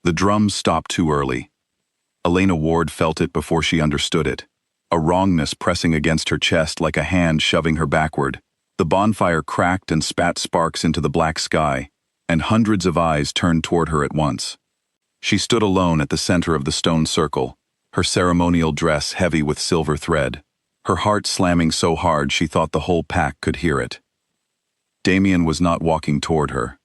The drums stopped too early. Elena Ward felt it before she understood it. A wrongness pressing against her chest like a hand shoving her backward. The bonfire cracked and spat sparks into the black sky, and hundreds of eyes turned toward her at once. She stood alone at the center of the stone circle, her ceremonial dress heavy with silver thread, her heart slamming so hard she thought the whole pack could hear it. Damien was not walking toward her.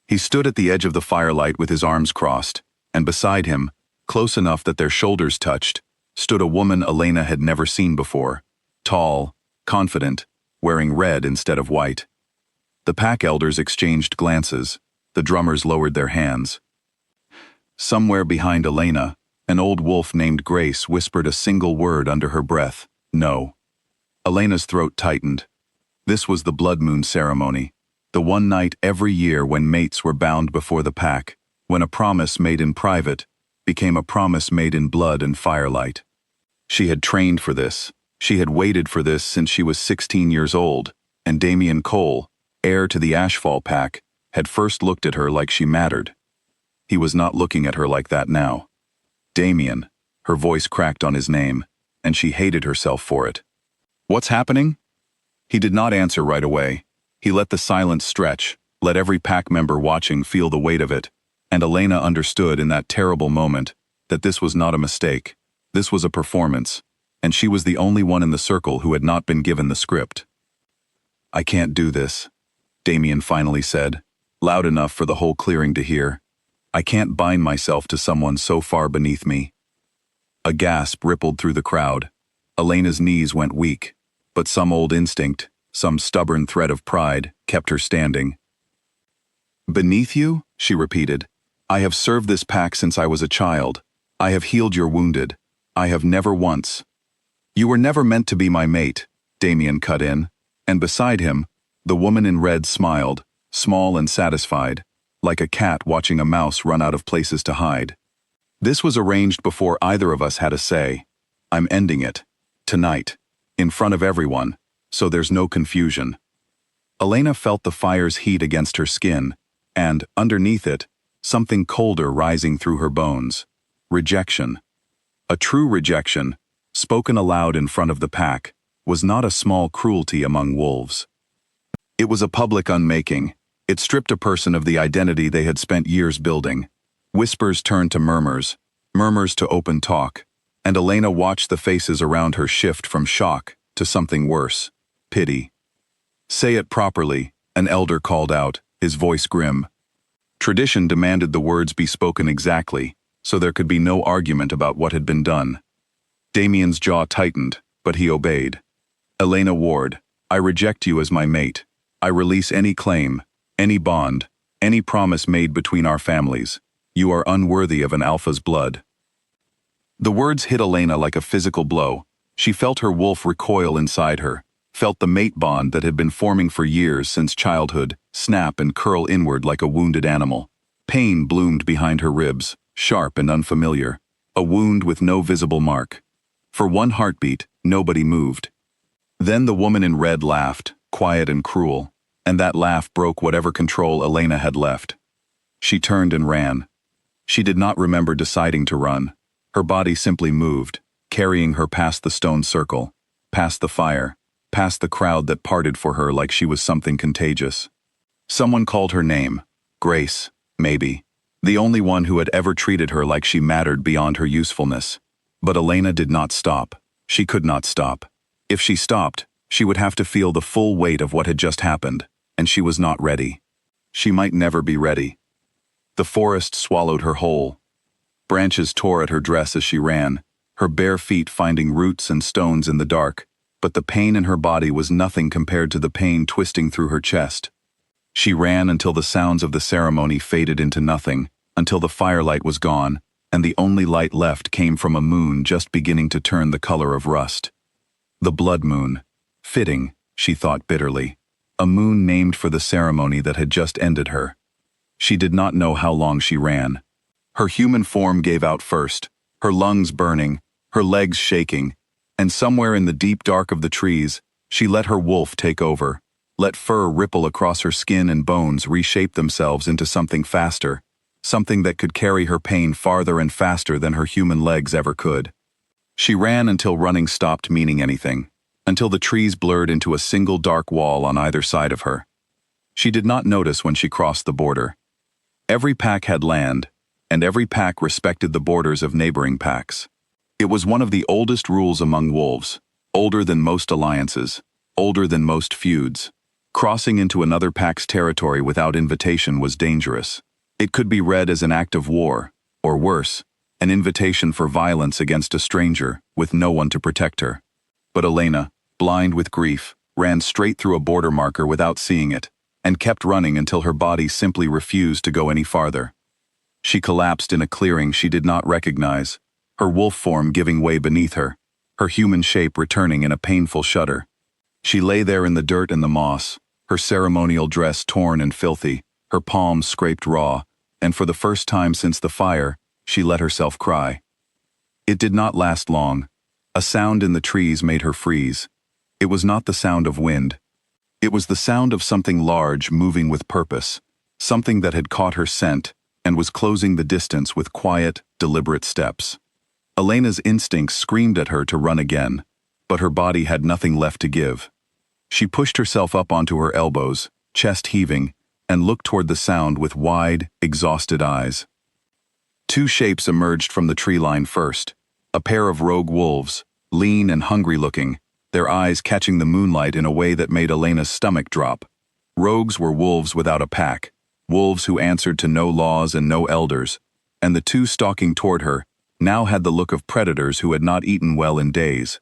He stood at the edge of the firelight with his arms crossed, and beside him, close enough that their shoulders touched, stood a woman Elena had never seen before, tall, confident, wearing red instead of white. The pack elders exchanged glances, the drummers lowered their hands. Somewhere behind Elena, an old wolf named Grace whispered a single word under her breath, "No." Elena's throat tightened. This was the blood moon ceremony, the one night every year when mates were bound before the pack, when a promise made in private became a promise made in blood and firelight. She had trained for this. She had waited for this since she was 16 years old, and Damien Cole, heir to the Ashfall pack, had first looked at her like she mattered. He was not looking at her like that now. Damien, her voice cracked on his name, and she hated herself for it. "What's happening?" He did not answer right away. He let the silence stretch, let every pack member watching feel the weight of it, and Elena understood in that terrible moment that this was not a mistake. This was a performance, and she was the only one in the circle who had not been given the script. "I can't do this," Damien finally said, loud enough for the whole clearing to hear. "I can't bind myself to someone so far beneath me." A gasp rippled through the crowd. Elena's knees went weak, but some old instinct, some stubborn thread of pride, kept her standing. "Beneath you?" she repeated. "I have served this pack since I was a child. I have healed your wounded. I have never once." "You were never meant to be my mate," Damien cut in, and beside him, the woman in red smiled, small and satisfied, like a cat watching a mouse run out of places to hide. "This was arranged before either of us had a say. I'm ending it. Tonight. In front of everyone, so there's no confusion." Elena felt the fire's heat against her skin, and, underneath it, something colder rising through her bones. Rejection. A true rejection, spoken aloud in front of the pack, was not a small cruelty among wolves. It was a public unmaking. It stripped a person of the identity they had spent years building. Whispers turned to murmurs, murmurs to open talk, and Elena watched the faces around her shift from shock to something worse, pity. "Say it properly," an elder called out, his voice grim. Tradition demanded the words be spoken exactly, so there could be no argument about what had been done. Damien's jaw tightened, but he obeyed. "Elena Ward, I reject you as my mate. I release any claim, any bond, any promise made between our families. You are unworthy of an alpha's blood." The words hit Elena like a physical blow. She felt her wolf recoil inside her, felt the mate bond that had been forming for years since childhood snap and curl inward like a wounded animal. Pain bloomed behind her ribs, sharp and unfamiliar, a wound with no visible mark. For one heartbeat, nobody moved. Then the woman in red laughed, quiet and cruel, and that laugh broke whatever control Elena had left. She turned and ran. She did not remember deciding to run. Her body simply moved, carrying her past the stone circle, past the fire, past the crowd that parted for her like she was something contagious. Someone called her name. Grace, maybe. The only one who had ever treated her like she mattered beyond her usefulness. But Elena did not stop. She could not stop. If she stopped, she would have to feel the full weight of what had just happened, and she was not ready. She might never be ready. The forest swallowed her whole. Branches tore at her dress as she ran, her bare feet finding roots and stones in the dark, but the pain in her body was nothing compared to the pain twisting through her chest. She ran until the sounds of the ceremony faded into nothing, until the firelight was gone, and the only light left came from a moon just beginning to turn the color of rust. The blood moon. Fitting, she thought bitterly. A moon named for the ceremony that had just ended her. She did not know how long she ran. Her human form gave out first, her lungs burning, her legs shaking, and somewhere in the deep dark of the trees, she let her wolf take over, let fur ripple across her skin and bones reshape themselves into something faster, something that could carry her pain farther and faster than her human legs ever could. She ran until running stopped meaning anything, until the trees blurred into a single dark wall on either side of her. She did not notice when she crossed the border. Every pack had land, and every pack respected the borders of neighboring packs. It was one of the oldest rules among wolves, older than most alliances, older than most feuds. Crossing into another pack's territory without invitation was dangerous. It could be read as an act of war, or worse, an invitation for violence against a stranger with no one to protect her. But Elena, blind with grief, ran straight through a border marker without seeing it, and kept running until her body simply refused to go any farther. She collapsed in a clearing she did not recognize, her wolf form giving way beneath her, her human shape returning in a painful shudder. She lay there in the dirt and the moss, her ceremonial dress torn and filthy, her palms scraped raw, and for the first time since the fire, she let herself cry. It did not last long. A sound in the trees made her freeze. It was not the sound of wind. It was the sound of something large moving with purpose, something that had caught her scent and was closing the distance with quiet, deliberate steps. Elena's instincts screamed at her to run again, but her body had nothing left to give. She pushed herself up onto her elbows, chest heaving, and looked toward the sound with wide, exhausted eyes. Two shapes emerged from the tree line first, a pair of rogue wolves, lean and hungry-looking, their eyes catching the moonlight in a way that made Elena's stomach drop. Rogues were wolves without a pack, wolves who answered to no laws and no elders, and the two stalking toward her now had the look of predators who had not eaten well in days.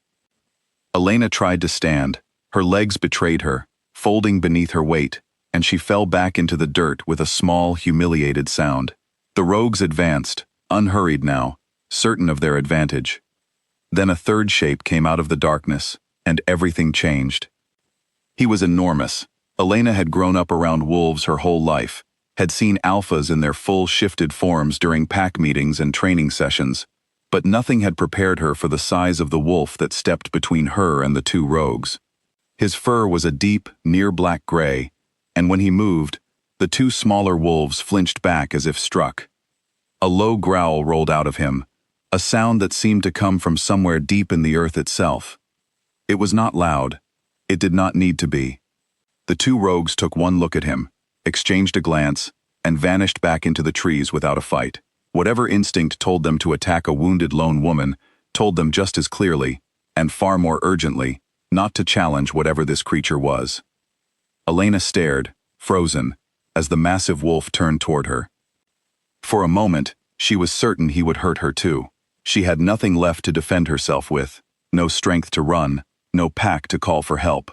Elena tried to stand. Her legs betrayed her, folding beneath her weight, and she fell back into the dirt with a small, humiliated sound. The rogues advanced, unhurried now, certain of their advantage. Then a third shape came out of the darkness, and everything changed. He was enormous. Elena had grown up around wolves her whole life, had seen alphas in their full shifted forms during pack meetings and training sessions, but nothing had prepared her for the size of the wolf that stepped between her and the two rogues. His fur was a deep, near-black gray, and when he moved, the two smaller wolves flinched back as if struck. A low growl rolled out of him, a sound that seemed to come from somewhere deep in the earth itself. It was not loud. It did not need to be. The two rogues took one look at him, exchanged a glance, and vanished back into the trees without a fight. Whatever instinct told them to attack a wounded lone woman told them just as clearly, and far more urgently, not to challenge whatever this creature was. Elena stared, frozen, as the massive wolf turned toward her. For a moment, she was certain he would hurt her too. She had nothing left to defend herself with, no strength to run, no pack to call for help.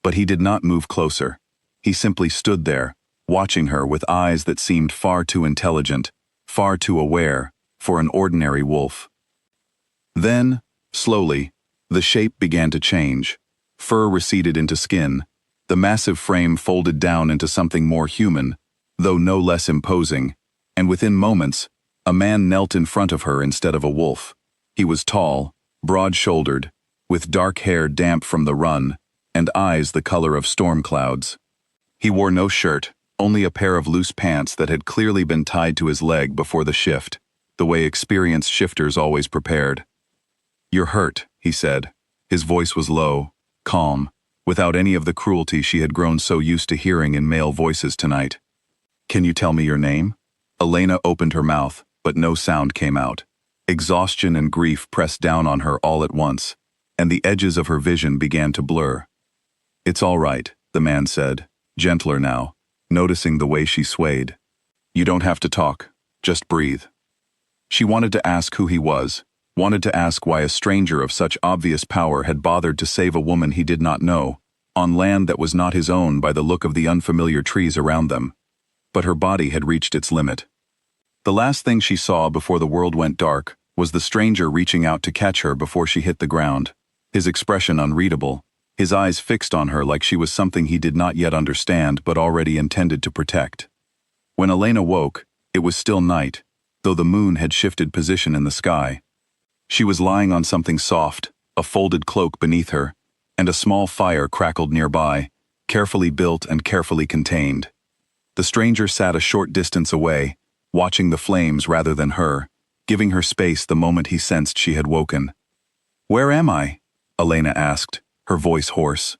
But he did not move closer. He simply stood there, watching her with eyes that seemed far too intelligent, far too aware, for an ordinary wolf. Then, slowly, the shape began to change. Fur receded into skin. The massive frame folded down into something more human, though no less imposing, and within moments, a man knelt in front of her instead of a wolf. He was tall, broad-shouldered, with dark hair damp from the run, and eyes the color of storm clouds. He wore no shirt, only a pair of loose pants that had clearly been tied to his leg before the shift, the way experienced shifters always prepared. "You're hurt," he said. His voice was low, calm, without any of the cruelty she had grown so used to hearing in male voices tonight. "Can you tell me your name?" Elena opened her mouth, but no sound came out. Exhaustion and grief pressed down on her all at once, and the edges of her vision began to blur. "It's all right," the man said, gentler now, noticing the way she swayed. "You don't have to talk, just breathe." She wanted to ask who he was, wanted to ask why a stranger of such obvious power had bothered to save a woman he did not know, on land that was not his own by the look of the unfamiliar trees around them. But her body had reached its limit. The last thing she saw before the world went dark was the stranger reaching out to catch her before she hit the ground, his expression unreadable, his eyes fixed on her like she was something he did not yet understand but already intended to protect. When Elena woke, it was still night, though the moon had shifted position in the sky. She was lying on something soft, a folded cloak beneath her, and a small fire crackled nearby, carefully built and carefully contained. The stranger sat a short distance away, watching the flames rather than her, giving her space the moment he sensed she had woken. "Where am I?" Elena asked, her voice hoarse.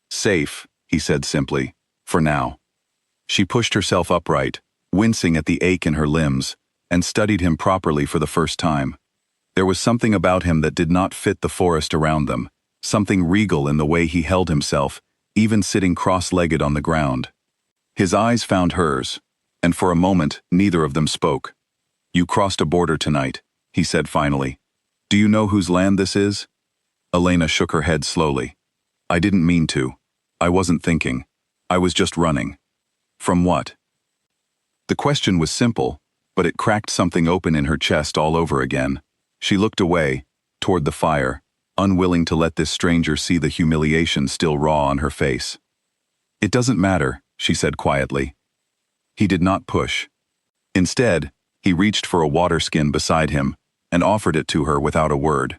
"Safe," he said simply, "for now." She pushed herself upright, wincing at the ache in her limbs, and studied him properly for the first time. There was something about him that did not fit the forest around them, something regal in the way he held himself, even sitting cross-legged on the ground. His eyes found hers, and for a moment neither of them spoke. "You crossed a border tonight," he said finally. "Do you know whose land this is?" Elena shook her head slowly. "I didn't mean to. I wasn't thinking. I was just running." "From what?" The question was simple, but it cracked something open in her chest all over again. She looked away, toward the fire, unwilling to let this stranger see the humiliation still raw on her face. "It doesn't matter," she said quietly. He did not push. Instead, he reached for a water skin beside him and offered it to her without a word.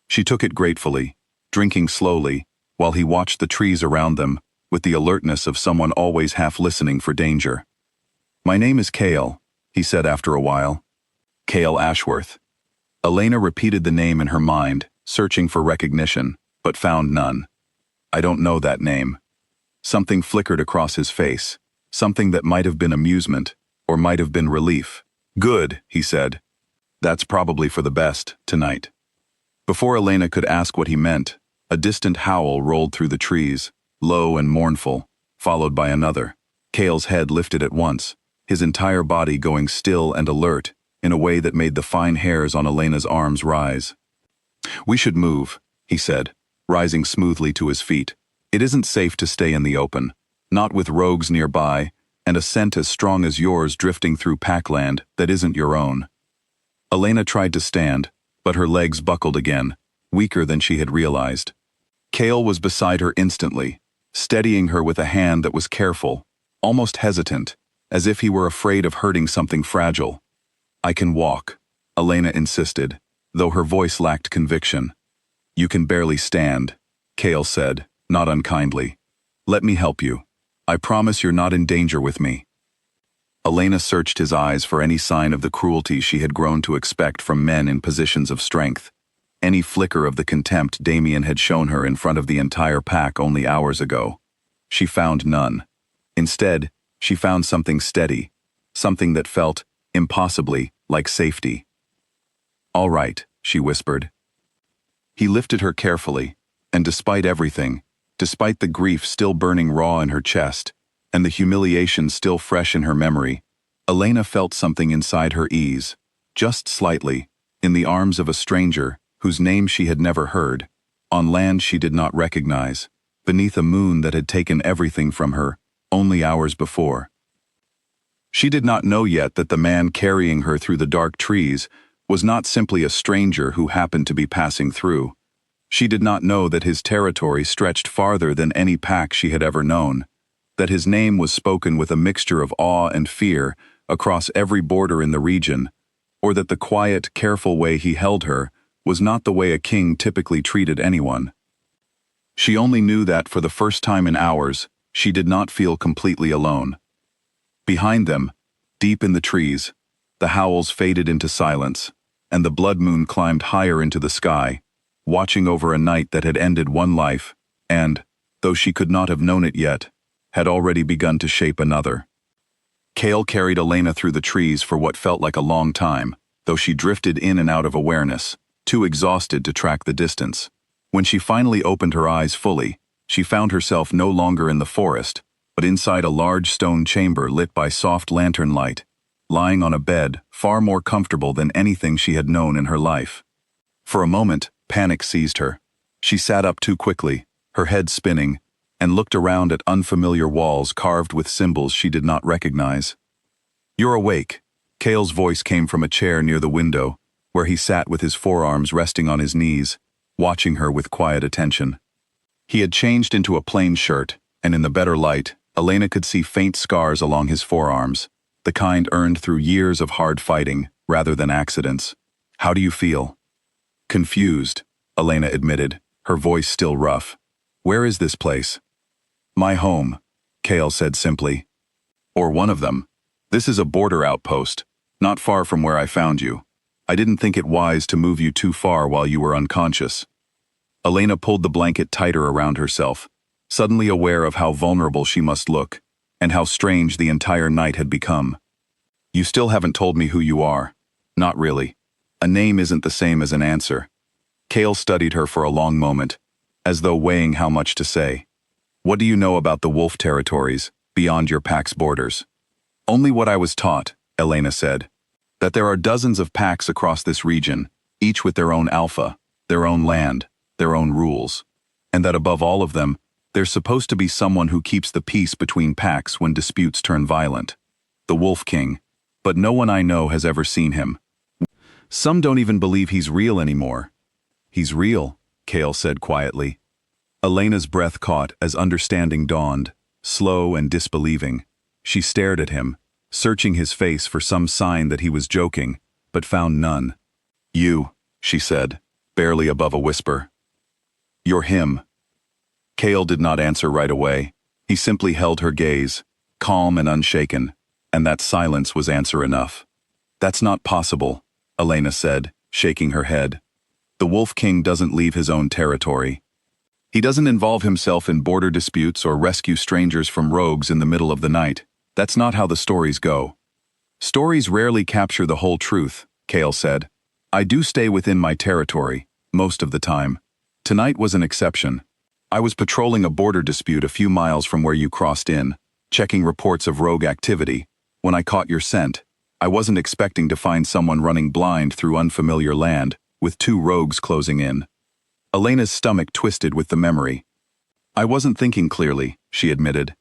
She took it gratefully, drinking slowly, while he watched the trees around them with the alertness of someone always half listening for danger. "My name is Cale," he said after a while. "Cale Ashworth." Elena repeated the name in her mind, searching for recognition, but found none. "I don't know that name." Something flickered across his face, something that might have been amusement, or might have been relief. "Good," he said. "That's probably for the best, tonight." Before Elena could ask what he meant, a distant howl rolled through the trees, low and mournful, followed by another. Cale's head lifted at once, his entire body going still and alert in a way that made the fine hairs on Elena's arms rise. "We should move," he said, rising smoothly to his feet. "It isn't safe to stay in the open, not with rogues nearby, and a scent as strong as yours drifting through packland that isn't your own." Elena tried to stand, but her legs buckled again, weaker than she had realized. Cale was beside her instantly, steadying her with a hand that was careful, almost hesitant, as if he were afraid of hurting something fragile. "I can walk," Elena insisted, though her voice lacked conviction. "You can barely stand," Cale said, not unkindly. "Let me help you. I promise you're not in danger with me." Elena searched his eyes for any sign of the cruelty she had grown to expect from men in positions of strength, any flicker of the contempt Damien had shown her in front of the entire pack only hours ago. She found none. Instead, she found something steady, something that felt, impossibly, like safety. "All right," she whispered. He lifted her carefully, and despite everything, despite the grief still burning raw in her chest, and the humiliation still fresh in her memory, Elena felt something inside her ease, just slightly, in the arms of a stranger whose name she had never heard, on land she did not recognize, beneath a moon that had taken everything from her only hours before. She did not know yet that the man carrying her through the dark trees was not simply a stranger who happened to be passing through. She did not know that his territory stretched farther than any pack she had ever known, that his name was spoken with a mixture of awe and fear across every border in the region, or that the quiet, careful way he held her was not the way a king typically treated anyone. She only knew that for the first time in hours, she did not feel completely alone. Behind them, deep in the trees, the howls faded into silence, and the blood moon climbed higher into the sky, watching over a night that had ended one life, and, though she could not have known it yet, had already begun to shape another. Cale carried Elena through the trees for what felt like a long time, though she drifted in and out of awareness, too exhausted to track the distance. When she finally opened her eyes fully, she found herself no longer in the forest, but inside a large stone chamber lit by soft lantern light, lying on a bed far more comfortable than anything she had known in her life. For a moment, panic seized her. She sat up too quickly, her head spinning, and looked around at unfamiliar walls carved with symbols she did not recognize. "You're awake," Cale's voice came from a chair near the window, where he sat with his forearms resting on his knees, watching her with quiet attention. He had changed into a plain shirt, and in the better light, Elena could see faint scars along his forearms, the kind earned through years of hard fighting rather than accidents. "How do you feel?" "Confused," Elena admitted, her voice still rough. "Where is this place?" "My home," Cale said simply. "Or one of them. This is a border outpost, not far from where I found you. I didn't think it wise to move you too far while you were unconscious. Elena pulled the blanket tighter around herself, suddenly aware of how vulnerable she must look, and how strange the entire night had become. You still haven't told me who you are. Not really. A name isn't the same as an answer. Kale studied her for a long moment, as though weighing how much to say. What do you know about the wolf territories, beyond your pack's borders? Only what I was taught, Elena said. That there are dozens of packs across this region, each with their own alpha, their own land, their own rules. And that above all of them, there's supposed to be someone who keeps the peace between packs when disputes turn violent. The Wolf King. But no one I know has ever seen him. Some don't even believe he's real anymore. He's real, Kale said quietly. Elena's breath caught as understanding dawned, slow and disbelieving. She stared at him, searching his face for some sign that he was joking, but found none. You, she said, barely above a whisper. You're him. Kale did not answer right away. He simply held her gaze, calm and unshaken, and that silence was answer enough. That's not possible, Elena said, shaking her head. The Wolf King doesn't leave his own territory. He doesn't involve himself in border disputes or rescue strangers from rogues in the middle of the night. That's not how the stories go. Stories rarely capture the whole truth, Kale said. I do stay within my territory, most of the time. Tonight was an exception. I was patrolling a border dispute a few miles from where you crossed in, checking reports of rogue activity. When I caught your scent, I wasn't expecting to find someone running blind through unfamiliar land, with 2 rogues closing in. Elena's stomach twisted with the memory. I wasn't thinking clearly, she admitted.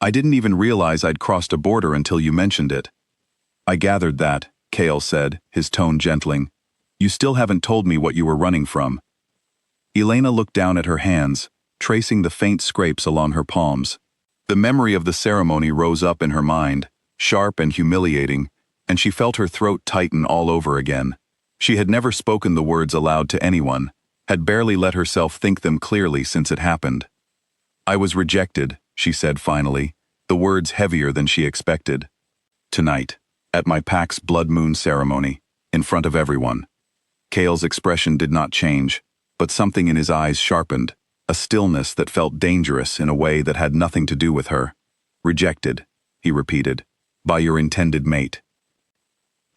I didn't even realize I'd crossed a border until you mentioned it. I gathered that, Kale said, his tone gentling. You still haven't told me what you were running from. Elena looked down at her hands, tracing the faint scrapes along her palms. The memory of the ceremony rose up in her mind, sharp and humiliating, and she felt her throat tighten all over again. She had never spoken the words aloud to anyone, had barely let herself think them clearly since it happened. I was rejected, she said finally, the words heavier than she expected. Tonight, at my pack's blood moon ceremony, in front of everyone. Kale's expression did not change, but something in his eyes sharpened, a stillness that felt dangerous in a way that had nothing to do with her. Rejected, he repeated, by your intended mate.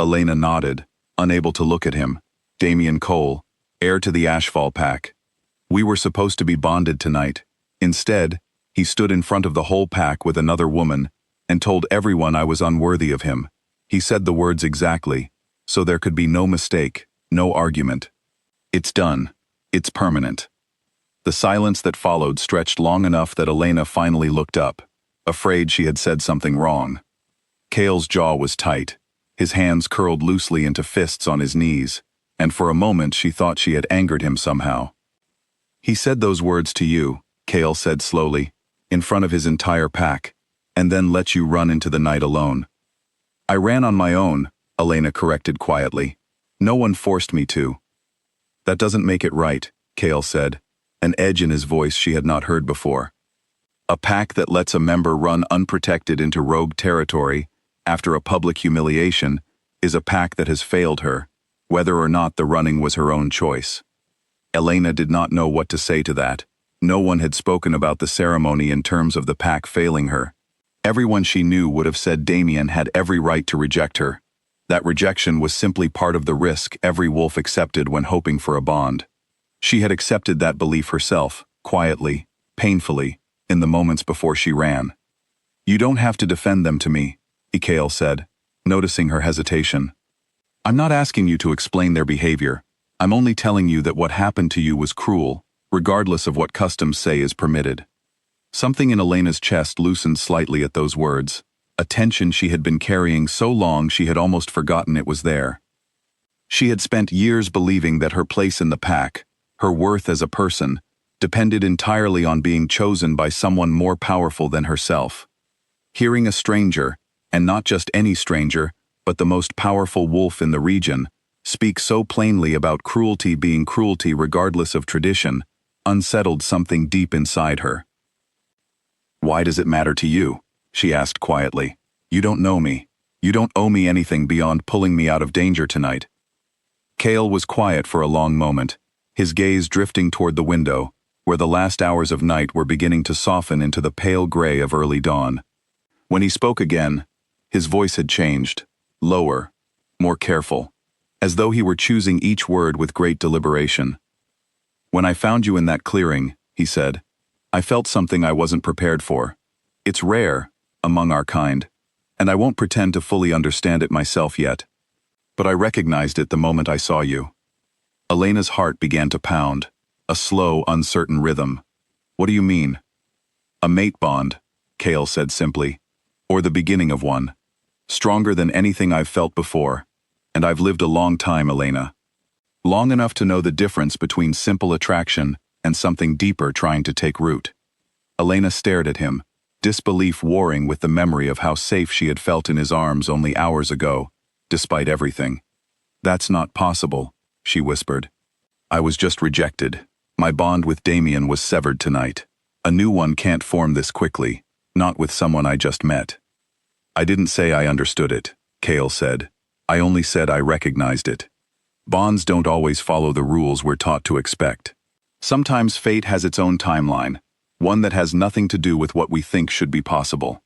Elena nodded, unable to look at him. Damien Cole, heir to the Ashfall pack. We were supposed to be bonded tonight. Instead, he stood in front of the whole pack with another woman and told everyone I was unworthy of him. He said the words exactly, so there could be no mistake, no argument. It's done. It's permanent. The silence that followed stretched long enough that Elena finally looked up, afraid she had said something wrong. Kale's jaw was tight, his hands curled loosely into fists on his knees, and for a moment she thought she had angered him somehow. He said those words to you, Kale said slowly, in front of his entire pack, and then let you run into the night alone. I ran on my own, Elena corrected quietly. No one forced me to. That doesn't make it right, Kale said, an edge in his voice she had not heard before. A pack that lets a member run unprotected into rogue territory after a public humiliation is a pack that has failed her, whether or not the running was her own choice. Elena did not know what to say to that. No one had spoken about the ceremony in terms of the pack failing her. Everyone she knew would have said Damien had every right to reject her. That rejection was simply part of the risk every wolf accepted when hoping for a bond. She had accepted that belief herself, quietly, painfully, in the moments before she ran. You don't have to defend them to me, Kale said, noticing her hesitation. I'm not asking you to explain their behavior. I'm only telling you that what happened to you was cruel, regardless of what customs say is permitted. Something in Elena's chest loosened slightly at those words, a tension she had been carrying so long she had almost forgotten it was there. She had spent years believing that her place in the pack, her worth as a person, depended entirely on being chosen by someone more powerful than herself. Hearing a stranger, and not just any stranger, but the most powerful wolf in the region, speak so plainly about cruelty being cruelty regardless of tradition, unsettled something deep inside her. Why does it matter to you? She asked quietly. You don't know me. You don't owe me anything beyond pulling me out of danger tonight. Cale was quiet for a long moment, his gaze drifting toward the window, where the last hours of night were beginning to soften into the pale gray of early dawn. When he spoke again, his voice had changed, lower, more careful, as though he were choosing each word with great deliberation. When I found you in that clearing, he said, I felt something I wasn't prepared for. It's rare, among our kind, and I won't pretend to fully understand it myself yet. But I recognized it the moment I saw you. Elena's heart began to pound, a slow, uncertain rhythm. What do you mean? A mate bond, Cale said simply, or the beginning of one. Stronger than anything I've felt before, and I've lived a long time, Elena. Long enough to know the difference between simple attraction and something deeper trying to take root. Elena stared at him, disbelief warring with the memory of how safe she had felt in his arms only hours ago, despite everything. That's not possible, she whispered. I was just rejected. My bond with Damien was severed tonight. A new one can't form this quickly, not with someone I just met. I didn't say I understood it, Cale said. I only said I recognized it. Bonds don't always follow the rules we're taught to expect. Sometimes fate has its own timeline, one that has nothing to do with what we think should be possible.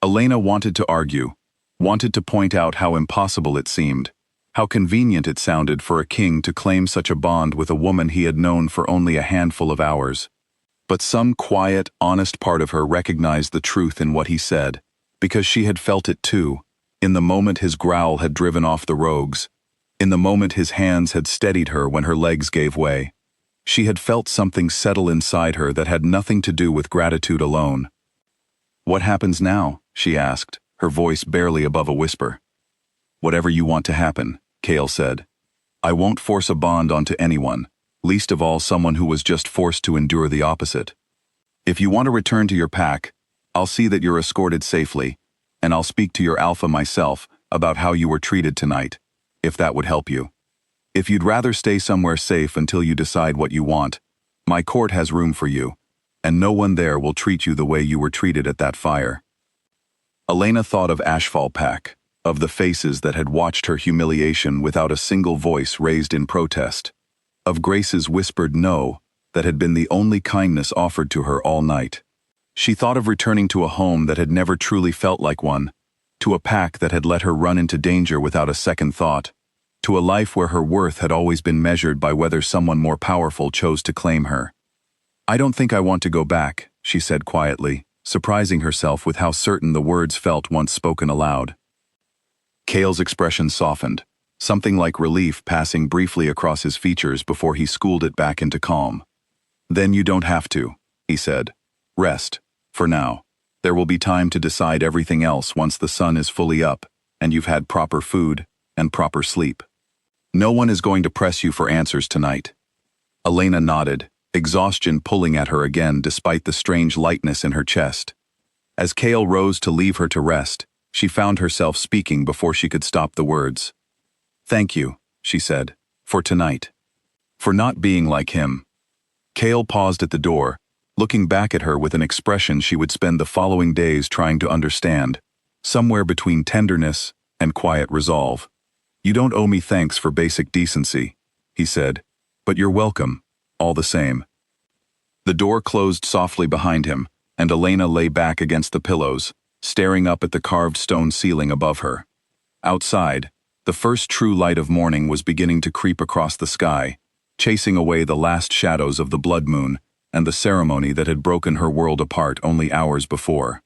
Elena wanted to argue, wanted to point out how impossible it seemed, how convenient it sounded for a king to claim such a bond with a woman he had known for only a handful of hours. But some quiet, honest part of her recognized the truth in what he said, because she had felt it too, in the moment his growl had driven off the rogues, in the moment his hands had steadied her when her legs gave way. She had felt something settle inside her that had nothing to do with gratitude alone. What happens now? She asked, her voice barely above a whisper. Whatever you want to happen, Cale said. I won't force a bond onto anyone, least of all someone who was just forced to endure the opposite. If you want to return to your pack, I'll see that you're escorted safely, and I'll speak to your alpha myself about how you were treated tonight, if that would help you. If you'd rather stay somewhere safe until you decide what you want, my court has room for you, and no one there will treat you the way you were treated at that fire. Elena thought of Ashfallpack, of the faces that had watched her humiliation without a single voice raised in protest, of Grace's whispered no that had been the only kindness offered to her all night. She thought of returning to a home that had never truly felt like one, to a pack that had let her run into danger without a second thought, to a life where her worth had always been measured by whether someone more powerful chose to claim her. I don't think I want to go back, she said quietly, surprising herself with how certain the words felt once spoken aloud. Cale's expression softened, something like relief passing briefly across his features before he schooled it back into calm. Then you don't have to, he said. Rest, for now. There will be time to decide everything else once the sun is fully up, and you've had proper food and proper sleep. No one is going to press you for answers tonight. Elena nodded, exhaustion pulling at her again despite the strange lightness in her chest. As Cale rose to leave her to rest, she found herself speaking before she could stop the words. Thank you, she said, for tonight. For not being like him. Cale paused at the door, looking back at her with an expression she would spend the following days trying to understand, somewhere between tenderness and quiet resolve. You don't owe me thanks for basic decency, he said, but you're welcome, all the same. The door closed softly behind him, and Elena lay back against the pillows, staring up at the carved stone ceiling above her. Outside, the first true light of morning was beginning to creep across the sky, chasing away the last shadows of the blood moon and the ceremony that had broken her world apart only hours before.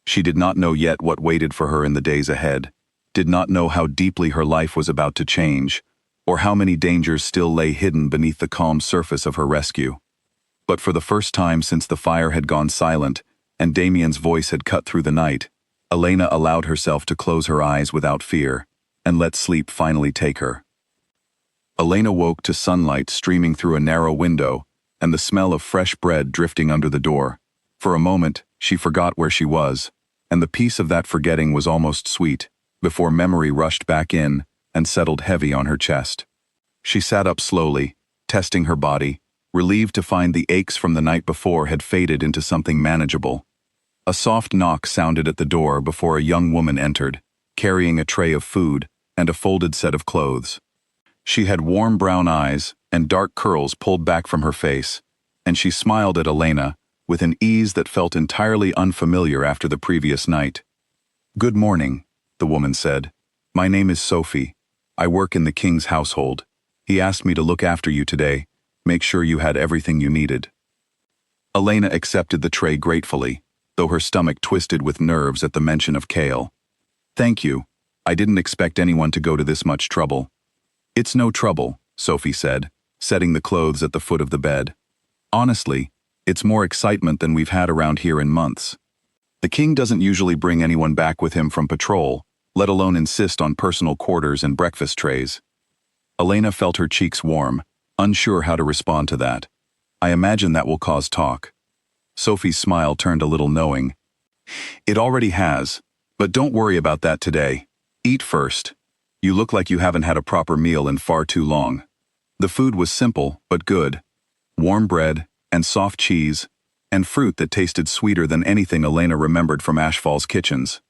She did not know yet what waited for her in the days ahead, did not know how deeply her life was about to change, or how many dangers still lay hidden beneath the calm surface of her rescue. But for the first time since the fire had gone silent and Damien's voice had cut through the night, Elena allowed herself to close her eyes without fear and let sleep finally take her. Elena woke to sunlight streaming through a narrow window and the smell of fresh bread drifting under the door. For a moment, she forgot where she was, and the peace of that forgetting was almost sweet, before memory rushed back in and settled heavy on her chest. She sat up slowly, testing her body, relieved to find the aches from the night before had faded into something manageable. A soft knock sounded at the door before a young woman entered, carrying a tray of food and a folded set of clothes. She had warm brown eyes and dark curls pulled back from her face, and she smiled at Elena with an ease that felt entirely unfamiliar after the previous night. "Good morning," the woman said. "My name is Sophie. I work in the king's household. He asked me to look after you today, make sure you had everything you needed." Elena accepted the tray gratefully, though her stomach twisted with nerves at the mention of kale. "Thank you. I didn't expect anyone to go to this much trouble." "It's no trouble," Sophie said, setting the clothes at the foot of the bed. "Honestly, it's more excitement than we've had around here in months. The king doesn't usually bring anyone back with him from patrol, let alone insist on personal quarters and breakfast trays." Elena felt her cheeks warm, unsure how to respond to that. "I imagine that will cause talk." Sophie's smile turned a little knowing. "It already has, but don't worry about that today. Eat first. You look like you haven't had a proper meal in far too long." The food was simple, but good. Warm bread, and soft cheese, and fruit that tasted sweeter than anything Elena remembered from Ashfall's kitchens.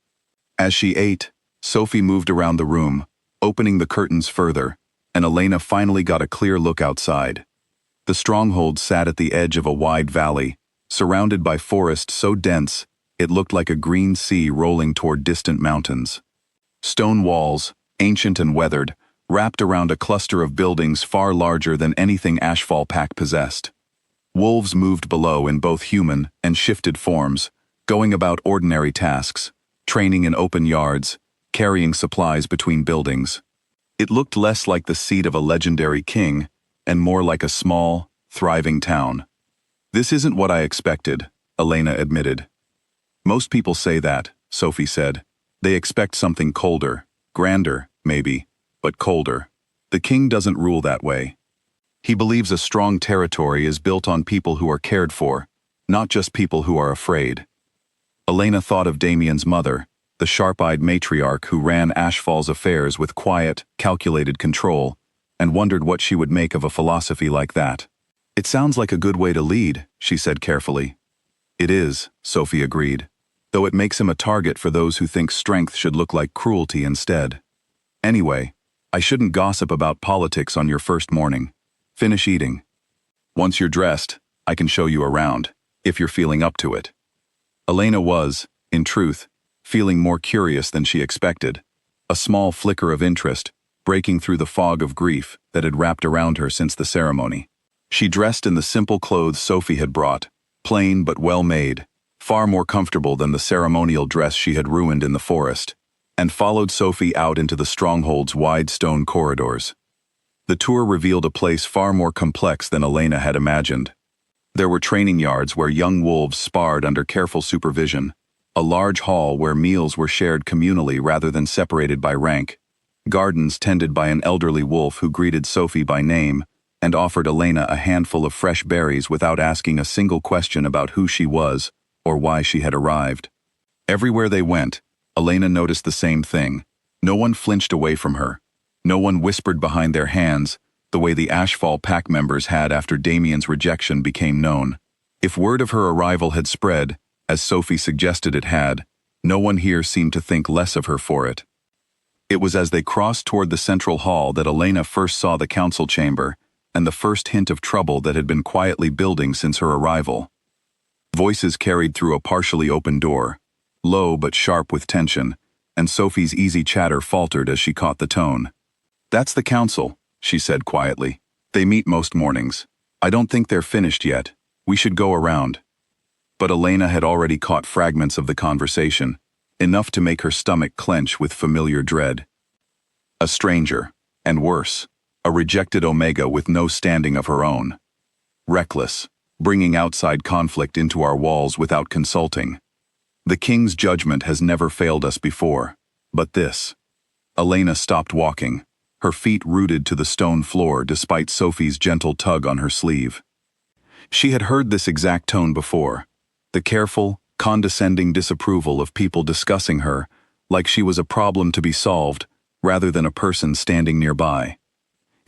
As she ate, Sophie moved around the room, opening the curtains further, and Elena finally got a clear look outside. The stronghold sat at the edge of a wide valley, surrounded by forest so dense it looked like a green sea rolling toward distant mountains. Stone walls, ancient and weathered, wrapped around a cluster of buildings far larger than anything Ashfall Pack possessed. Wolves moved below in both human and shifted forms, going about ordinary tasks, training in open yards, carrying supplies between buildings. It looked less like the seat of a legendary king and more like a small, thriving town. "This isn't what I expected," Elena admitted. "Most people say that," Sophie said. "They expect something colder, grander, maybe, but colder. The king doesn't rule that way. He believes a strong territory is built on people who are cared for, not just people who are afraid." Elena thought of Damien's mother, the sharp-eyed matriarch who ran Ashfall's affairs with quiet, calculated control, and wondered what she would make of a philosophy like that. "It sounds like a good way to lead," she said carefully. "It is," Sophie agreed, "though it makes him a target for those who think strength should look like cruelty instead. Anyway, I shouldn't gossip about politics on your first morning. Finish eating. Once you're dressed, I can show you around, if you're feeling up to it." Elena was, in truth, feeling more curious than she expected, a small flicker of interest breaking through the fog of grief that had wrapped around her since the ceremony. She dressed in the simple clothes Sophie had brought, plain but well-made, far more comfortable than the ceremonial dress she had ruined in the forest, and followed Sophie out into the stronghold's wide stone corridors. The tour revealed a place far more complex than Elena had imagined. There were training yards where young wolves sparred under careful supervision, a large hall where meals were shared communally rather than separated by rank, gardens tended by an elderly wolf who greeted Sophie by name and offered Elena a handful of fresh berries without asking a single question about who she was or why she had arrived. Everywhere they went, Elena noticed the same thing. No one flinched away from her. No one whispered behind their hands, the way the Ashfall Pack members had after Damien's rejection became known. If word of her arrival had spread, as Sophie suggested it had, no one here seemed to think less of her for it. It was as they crossed toward the central hall that Elena first saw the council chamber and the first hint of trouble that had been quietly building since her arrival. Voices carried through a partially open door, low but sharp with tension, and Sophie's easy chatter faltered as she caught the tone. "That's the council," she said quietly. "They meet most mornings. I don't think they're finished yet. We should go around." But Elena had already caught fragments of the conversation, enough to make her stomach clench with familiar dread. A stranger, and worse, a rejected Omega with no standing of her own. Reckless, bringing outside conflict into our walls without consulting. The king's judgment has never failed us before, but this. Elena stopped walking, her feet rooted to the stone floor despite Sophie's gentle tug on her sleeve. She had heard this exact tone before, the careful, condescending disapproval of people discussing her like she was a problem to be solved rather than a person standing nearby.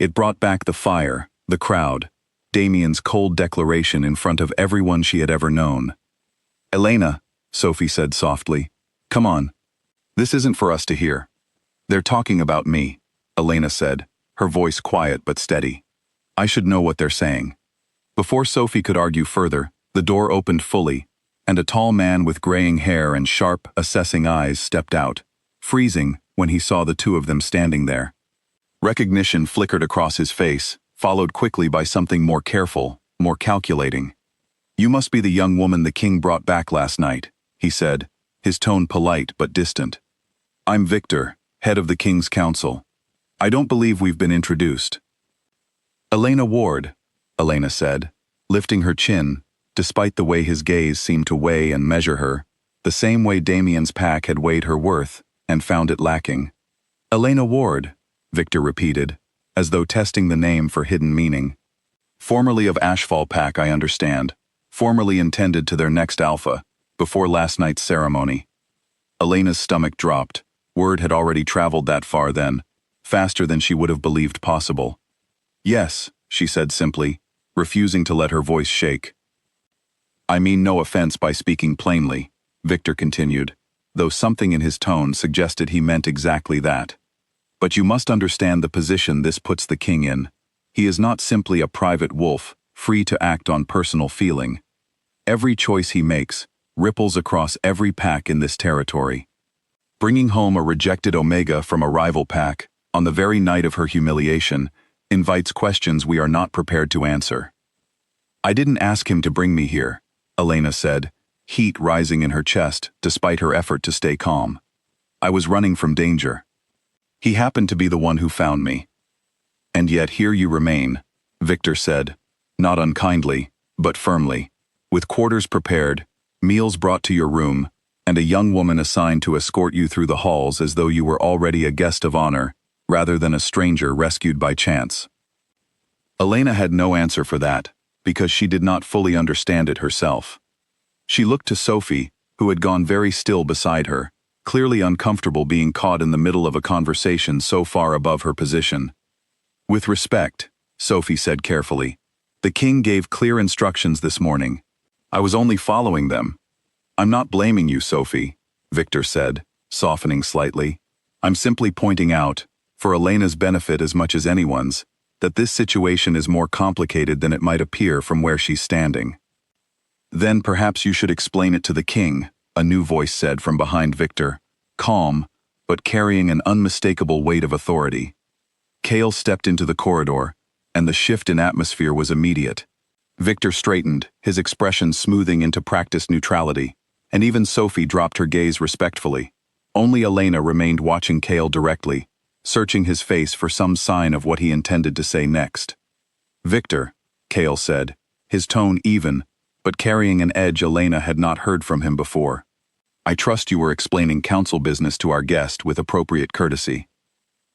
It brought back the fire, the crowd, Damien's cold declaration in front of everyone she had ever known. "Elena," Sophie said softly, "come on. This isn't for us to hear." They're talking about me, Elena said, her voice quiet but steady. I should know what they're saying. Before Sophie could argue further, the door opened fully, and a tall man with graying hair and sharp, assessing eyes stepped out, freezing when he saw the two of them standing there. Recognition flickered across his face, followed quickly by something more careful, more calculating. You must be the young woman the king brought back last night, he said, his tone polite but distant. I'm Victor, head of the King's Council. I don't believe we've been introduced. Elena Ward, Elena said, lifting her chin, despite the way his gaze seemed to weigh and measure her, the same way Damien's pack had weighed her worth and found it lacking. Elena Ward, Victor repeated, as though testing the name for hidden meaning. Formerly of Ashfall Pack, I understand. Formerly intended to their next alpha, before last night's ceremony. Elena's stomach dropped. Word had already traveled that far then, faster than she would have believed possible. Yes, she said simply, refusing to let her voice shake. I mean no offense by speaking plainly, Victor continued, though something in his tone suggested he meant exactly that. But you must understand the position this puts the king in. He is not simply a private wolf, free to act on personal feeling. Every choice he makes ripples across every pack in this territory. Bringing home a rejected Omega from a rival pack, on the very night of her humiliation, invites questions we are not prepared to answer. I didn't ask him to bring me here, Elena said, heat rising in her chest despite her effort to stay calm. I was running from danger. He happened to be the one who found me. And yet here you remain, Victor said, not unkindly, but firmly, with quarters prepared, meals brought to your room, and a young woman assigned to escort you through the halls as though you were already a guest of honor, rather than a stranger rescued by chance. Elena had no answer for that, because she did not fully understand it herself. She looked to Sophie, who had gone very still beside her, clearly uncomfortable being caught in the middle of a conversation so far above her position. With respect, Sophie said carefully, the king gave clear instructions this morning. I was only following them. I'm not blaming you, Sophie, Victor said, softening slightly. I'm simply pointing out, for Elena's benefit as much as anyone's, that this situation is more complicated than it might appear from where she's standing. Then perhaps you should explain it to the king, a new voice said from behind Victor, calm, but carrying an unmistakable weight of authority. Cale stepped into the corridor, and the shift in atmosphere was immediate. Victor straightened, his expression smoothing into practiced neutrality, and even Sophie dropped her gaze respectfully. Only Elena remained watching Cale directly, searching his face for some sign of what he intended to say next. Victor, Cale said, his tone even, but carrying an edge Elena had not heard from him before. I trust you were explaining council business to our guest with appropriate courtesy.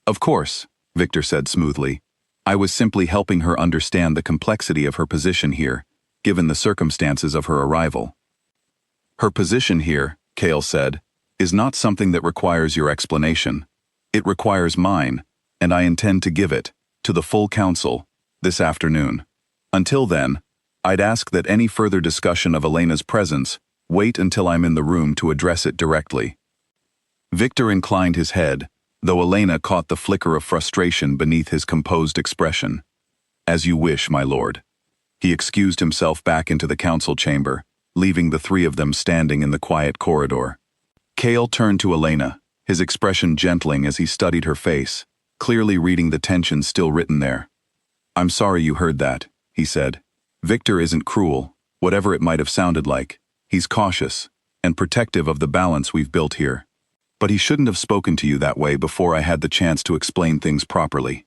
Of course, Victor said smoothly. I was simply helping her understand the complexity of her position here, given the circumstances of her arrival. Her position here, Cale said, is not something that requires your explanation. It requires mine, and I intend to give it, to the full council, this afternoon. Until then, I'd ask that any further discussion of Elena's presence wait until I'm in the room to address it directly. Victor inclined his head, though Elena caught the flicker of frustration beneath his composed expression. As you wish, my lord. He excused himself back into the council chamber, leaving the three of them standing in the quiet corridor. Cale turned to Elena, his expression gentling as he studied her face, clearly reading the tension still written there. I'm sorry you heard that, he said. Victor isn't cruel, whatever it might have sounded like. He's cautious and protective of the balance we've built here. But he shouldn't have spoken to you that way before I had the chance to explain things properly.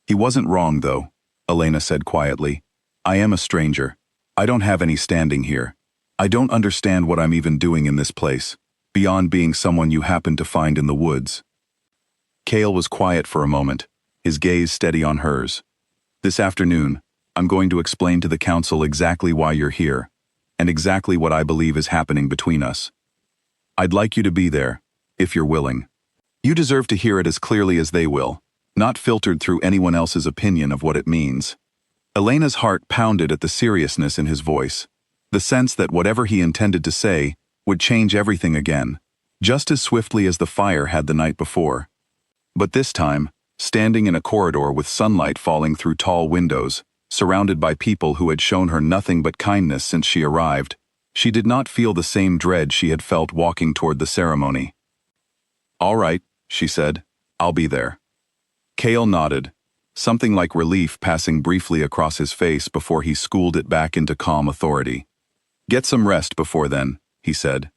He wasn't wrong, though, Elena said quietly. I am a stranger. I don't have any standing here. I don't understand what I'm even doing in this place, beyond being someone you happened to find in the woods. Cale was quiet for a moment, his gaze steady on hers. This afternoon, I'm going to explain to the council exactly why you're here, and exactly what I believe is happening between us. I'd like you to be there, if you're willing. You deserve to hear it as clearly as they will, not filtered through anyone else's opinion of what it means. Elena's heart pounded at the seriousness in his voice, the sense that whatever he intended to say would change everything again, just as swiftly as the fire had the night before. But this time, standing in a corridor with sunlight falling through tall windows, surrounded by people who had shown her nothing but kindness since she arrived, she did not feel the same dread she had felt walking toward the ceremony. "All right," she said. "I'll be there." Cale nodded, something like relief passing briefly across his face before he schooled it back into calm authority. "Get some rest before then," he said.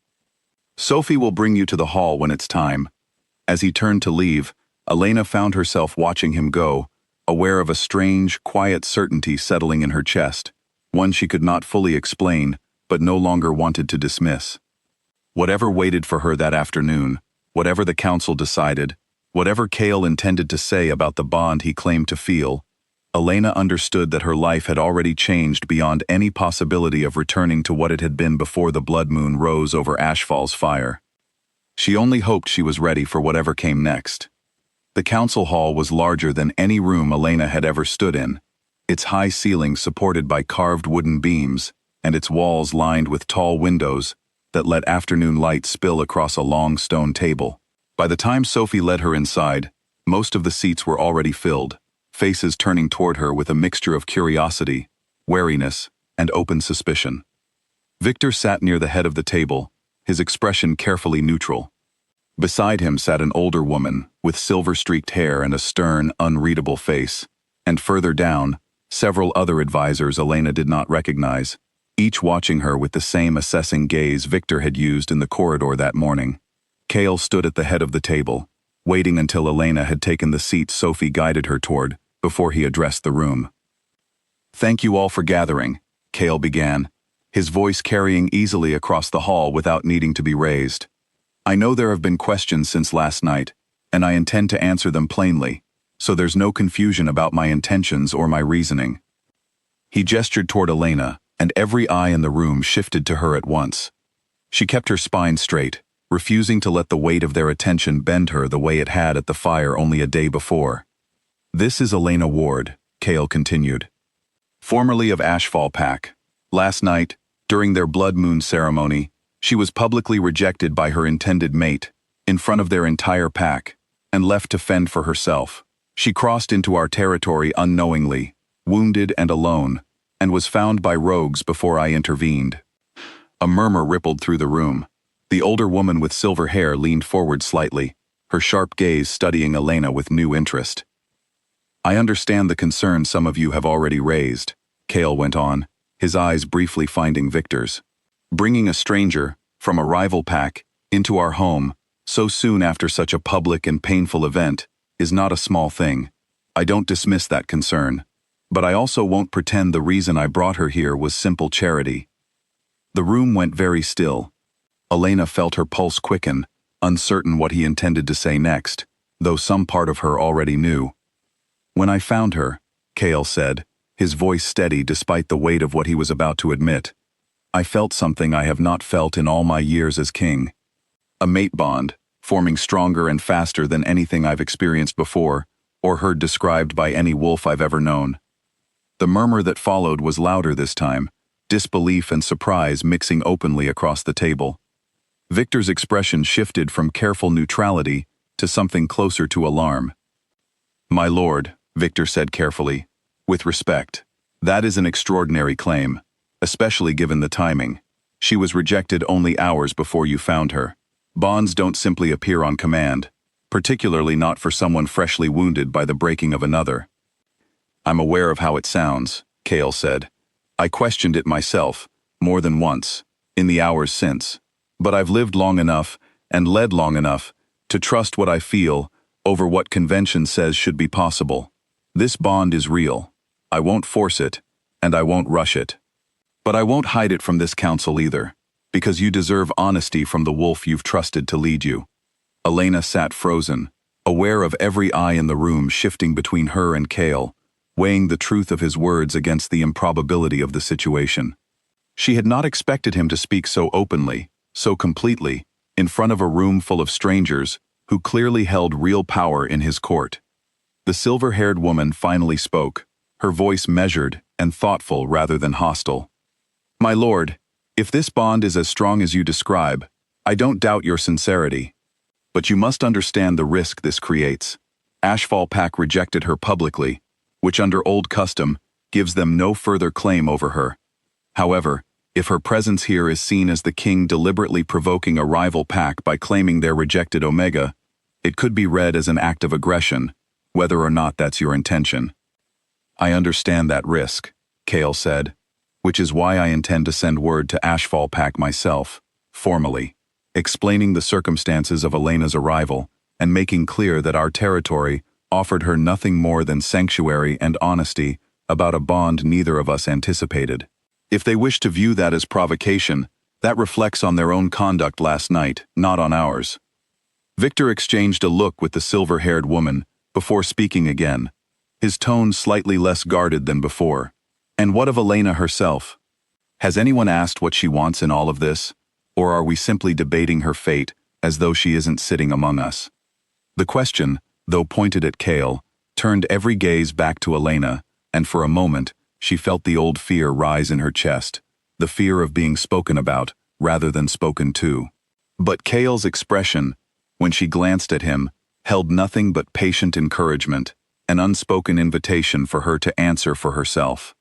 "Sophie will bring you to the hall when it's time." As he turned to leave, Elena found herself watching him go, aware of a strange, quiet certainty settling in her chest, one she could not fully explain, but no longer wanted to dismiss. Whatever waited for her that afternoon, whatever the council decided, whatever Cale intended to say about the bond he claimed to feel, Elena understood that her life had already changed beyond any possibility of returning to what it had been before the blood moon rose over Ashfall's fire. She only hoped she was ready for whatever came next. The council hall was larger than any room Elena had ever stood in, its high ceiling supported by carved wooden beams, and its walls lined with tall windows that let afternoon light spill across a long stone table. By the time Sophie led her inside, most of the seats were already filled, faces turning toward her with a mixture of curiosity, wariness, and open suspicion. Victor sat near the head of the table, his expression carefully neutral. Beside him sat an older woman with silver-streaked hair and a stern, unreadable face, and further down, several other advisors Elena did not recognize, each watching her with the same assessing gaze Victor had used in the corridor that morning. Cale stood at the head of the table, waiting until Elena had taken the seat Sophie guided her toward, before he addressed the room. "Thank you all for gathering," Cale began, his voice carrying easily across the hall without needing to be raised. "I know there have been questions since last night, and I intend to answer them plainly, so there's no confusion about my intentions or my reasoning." He gestured toward Elena, and every eye in the room shifted to her at once. She kept her spine straight, refusing to let the weight of their attention bend her the way it had at the fire only a day before. "This is Elena Ward," Cale continued. "Formerly of Ashfall Pack. Last night, during their blood moon ceremony, she was publicly rejected by her intended mate, in front of their entire pack, and left to fend for herself. She crossed into our territory unknowingly, wounded and alone, and was found by rogues before I intervened." A murmur rippled through the room. The older woman with silver hair leaned forward slightly, her sharp gaze studying Elena with new interest. "I understand the concern some of you have already raised," Cale went on, his eyes briefly finding Victor's. "Bringing a stranger, from a rival pack, into our home, so soon after such a public and painful event, is not a small thing. I don't dismiss that concern. But I also won't pretend the reason I brought her here was simple charity." The room went very still. Elena felt her pulse quicken, uncertain what he intended to say next, though some part of her already knew. "When I found her," Cale said, his voice steady despite the weight of what he was about to admit, "I felt something I have not felt in all my years as king. A mate bond, forming stronger and faster than anything I've experienced before, or heard described by any wolf I've ever known." The murmur that followed was louder this time, disbelief and surprise mixing openly across the table. Victor's expression shifted from careful neutrality to something closer to alarm. "My lord," Victor said carefully, "with respect, that is an extraordinary claim, especially given the timing. She was rejected only hours before you found her. Bonds don't simply appear on command, particularly not for someone freshly wounded by the breaking of another." "I'm aware of how it sounds," Cale said. "I questioned it myself, more than once, in the hours since. But I've lived long enough, and led long enough, to trust what I feel over what convention says should be possible. This bond is real. I won't force it, and I won't rush it. But I won't hide it from this council either, because you deserve honesty from the wolf you've trusted to lead you." Elena sat frozen, aware of every eye in the room shifting between her and Cale, weighing the truth of his words against the improbability of the situation. She had not expected him to speak so openly, so completely, in front of a room full of strangers who clearly held real power in his court. The silver-haired woman finally spoke, her voice measured and thoughtful rather than hostile. "My lord, if this bond is as strong as you describe, I don't doubt your sincerity. But you must understand the risk this creates. Ashfall Pack rejected her publicly, which under old custom gives them no further claim over her. However, if her presence here is seen as the king deliberately provoking a rival pack by claiming their rejected Omega, it could be read as an act of aggression, whether or not that's your intention. I understand that risk, Kale said, which is why I intend to send word to Ashfall Pack myself, formally, explaining the circumstances of Elena's arrival and making clear that our territory offered her nothing more than sanctuary and honesty about a bond neither of us anticipated. If they wish to view that as provocation, that reflects on their own conduct last night, not on ours. Victor exchanged a look with the silver-haired woman before speaking again, his tone slightly less guarded than before. And what of Elena herself? Has anyone asked what she wants in all of this, or are we simply debating her fate as though she isn't sitting among us? The question, though pointed at Kale, turned every gaze back to Elena, and for a moment, she felt the old fear rise in her chest, the fear of being spoken about rather than spoken to. But Kale's expression, when she glanced at him, held nothing but patient encouragement, an unspoken invitation for her to answer for herself.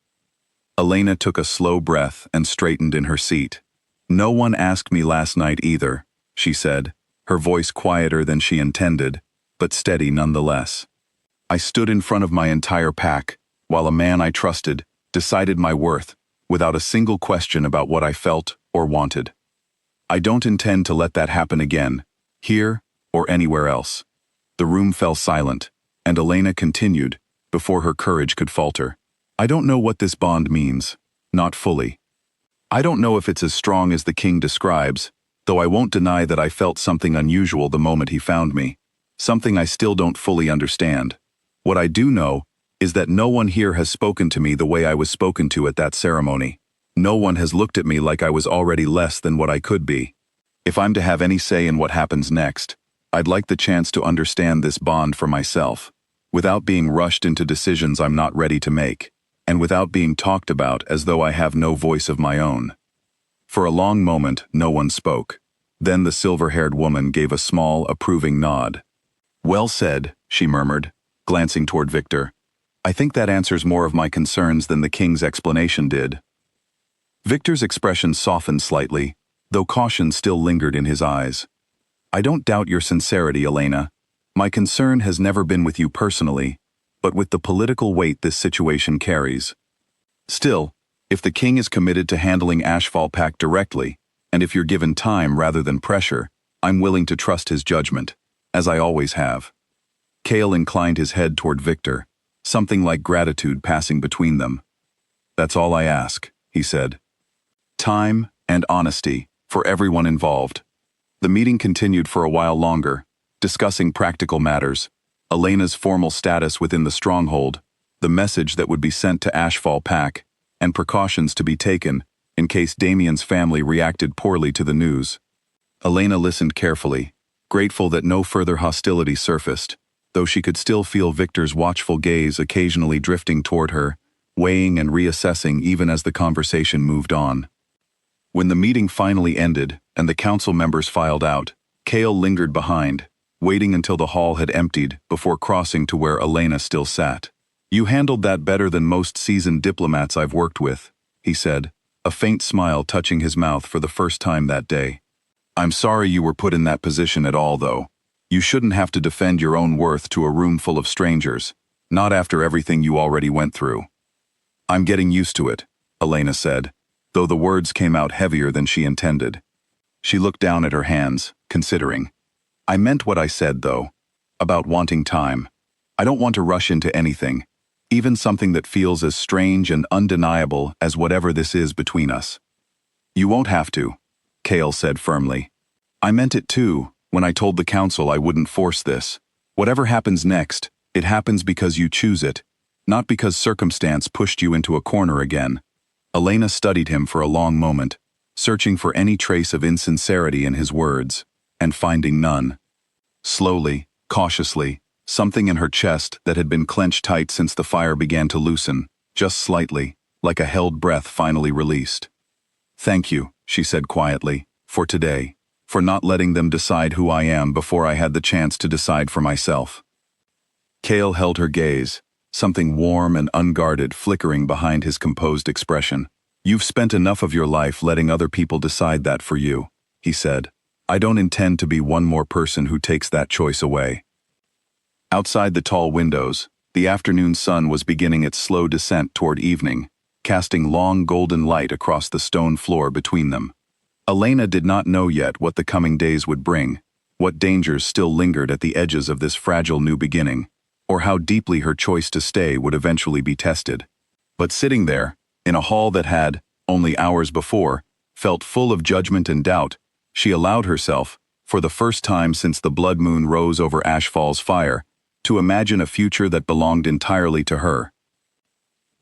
Elena took a slow breath and straightened in her seat. "No one asked me last night either," she said, her voice quieter than she intended, but steady nonetheless. "I stood in front of my entire pack, while a man I trusted decided my worth without a single question about what I felt or wanted. I don't intend to let that happen again, here or anywhere else." The room fell silent, and Elena continued, before her courage could falter. "I don't know what this bond means, not fully. I don't know if it's as strong as the king describes, though I won't deny that I felt something unusual the moment he found me, something I still don't fully understand. What I do know is that no one here has spoken to me the way I was spoken to at that ceremony. No one has looked at me like I was already less than what I could be. If I'm to have any say in what happens next, I'd like the chance to understand this bond for myself, without being rushed into decisions I'm not ready to make, and without being talked about as though I have no voice of my own." For a long moment, no one spoke. Then the silver-haired woman gave a small, approving nod. "Well said," she murmured, glancing toward Victor. "I think that answers more of my concerns than the king's explanation did." Victor's expression softened slightly, though caution still lingered in his eyes. "I don't doubt your sincerity, Elena. My concern has never been with you personally, but with the political weight this situation carries. Still, if the king is committed to handling Ashfall Pack directly, and if you're given time rather than pressure, I'm willing to trust his judgment, as I always have." Kale inclined his head toward Victor, something like gratitude passing between them. "That's all I ask," he said. "Time and honesty for everyone involved." The meeting continued for a while longer, discussing practical matters, Elena's formal status within the stronghold, the message that would be sent to Ashfall Pack, and precautions to be taken in case Damien's family reacted poorly to the news. Elena listened carefully, grateful that no further hostility surfaced, though she could still feel Victor's watchful gaze occasionally drifting toward her, weighing and reassessing even as the conversation moved on. When the meeting finally ended and the council members filed out, Kale lingered behind, waiting until the hall had emptied before crossing to where Elena still sat. "You handled that better than most seasoned diplomats I've worked with," he said, a faint smile touching his mouth for the first time that day. "I'm sorry you were put in that position at all, though. You shouldn't have to defend your own worth to a room full of strangers, not after everything you already went through." "I'm getting used to it," Elena said, though the words came out heavier than she intended. She looked down at her hands, considering. "I meant what I said, though, about wanting time. I don't want to rush into anything, even something that feels as strange and undeniable as whatever this is between us." "You won't have to," Kale said firmly. "I meant it too, when I told the council I wouldn't force this. Whatever happens next, it happens because you choose it, not because circumstance pushed you into a corner again." Elena studied him for a long moment, searching for any trace of insincerity in his words, and finding none. Slowly, cautiously, something in her chest that had been clenched tight since the fire began to loosen, just slightly, like a held breath finally released. "Thank you," she said quietly, "for today, for not letting them decide who I am before I had the chance to decide for myself." Kale held her gaze, something warm and unguarded flickering behind his composed expression. "You've spent enough of your life letting other people decide that for you," he said. "I don't intend to be one more person who takes that choice away." Outside the tall windows, the afternoon sun was beginning its slow descent toward evening, casting long golden light across the stone floor between them. Elena did not know yet what the coming days would bring, what dangers still lingered at the edges of this fragile new beginning, or how deeply her choice to stay would eventually be tested. But sitting there, in a hall that had, only hours before, felt full of judgment and doubt, she allowed herself, for the first time since the blood moon rose over Ashfall's fire, to imagine a future that belonged entirely to her.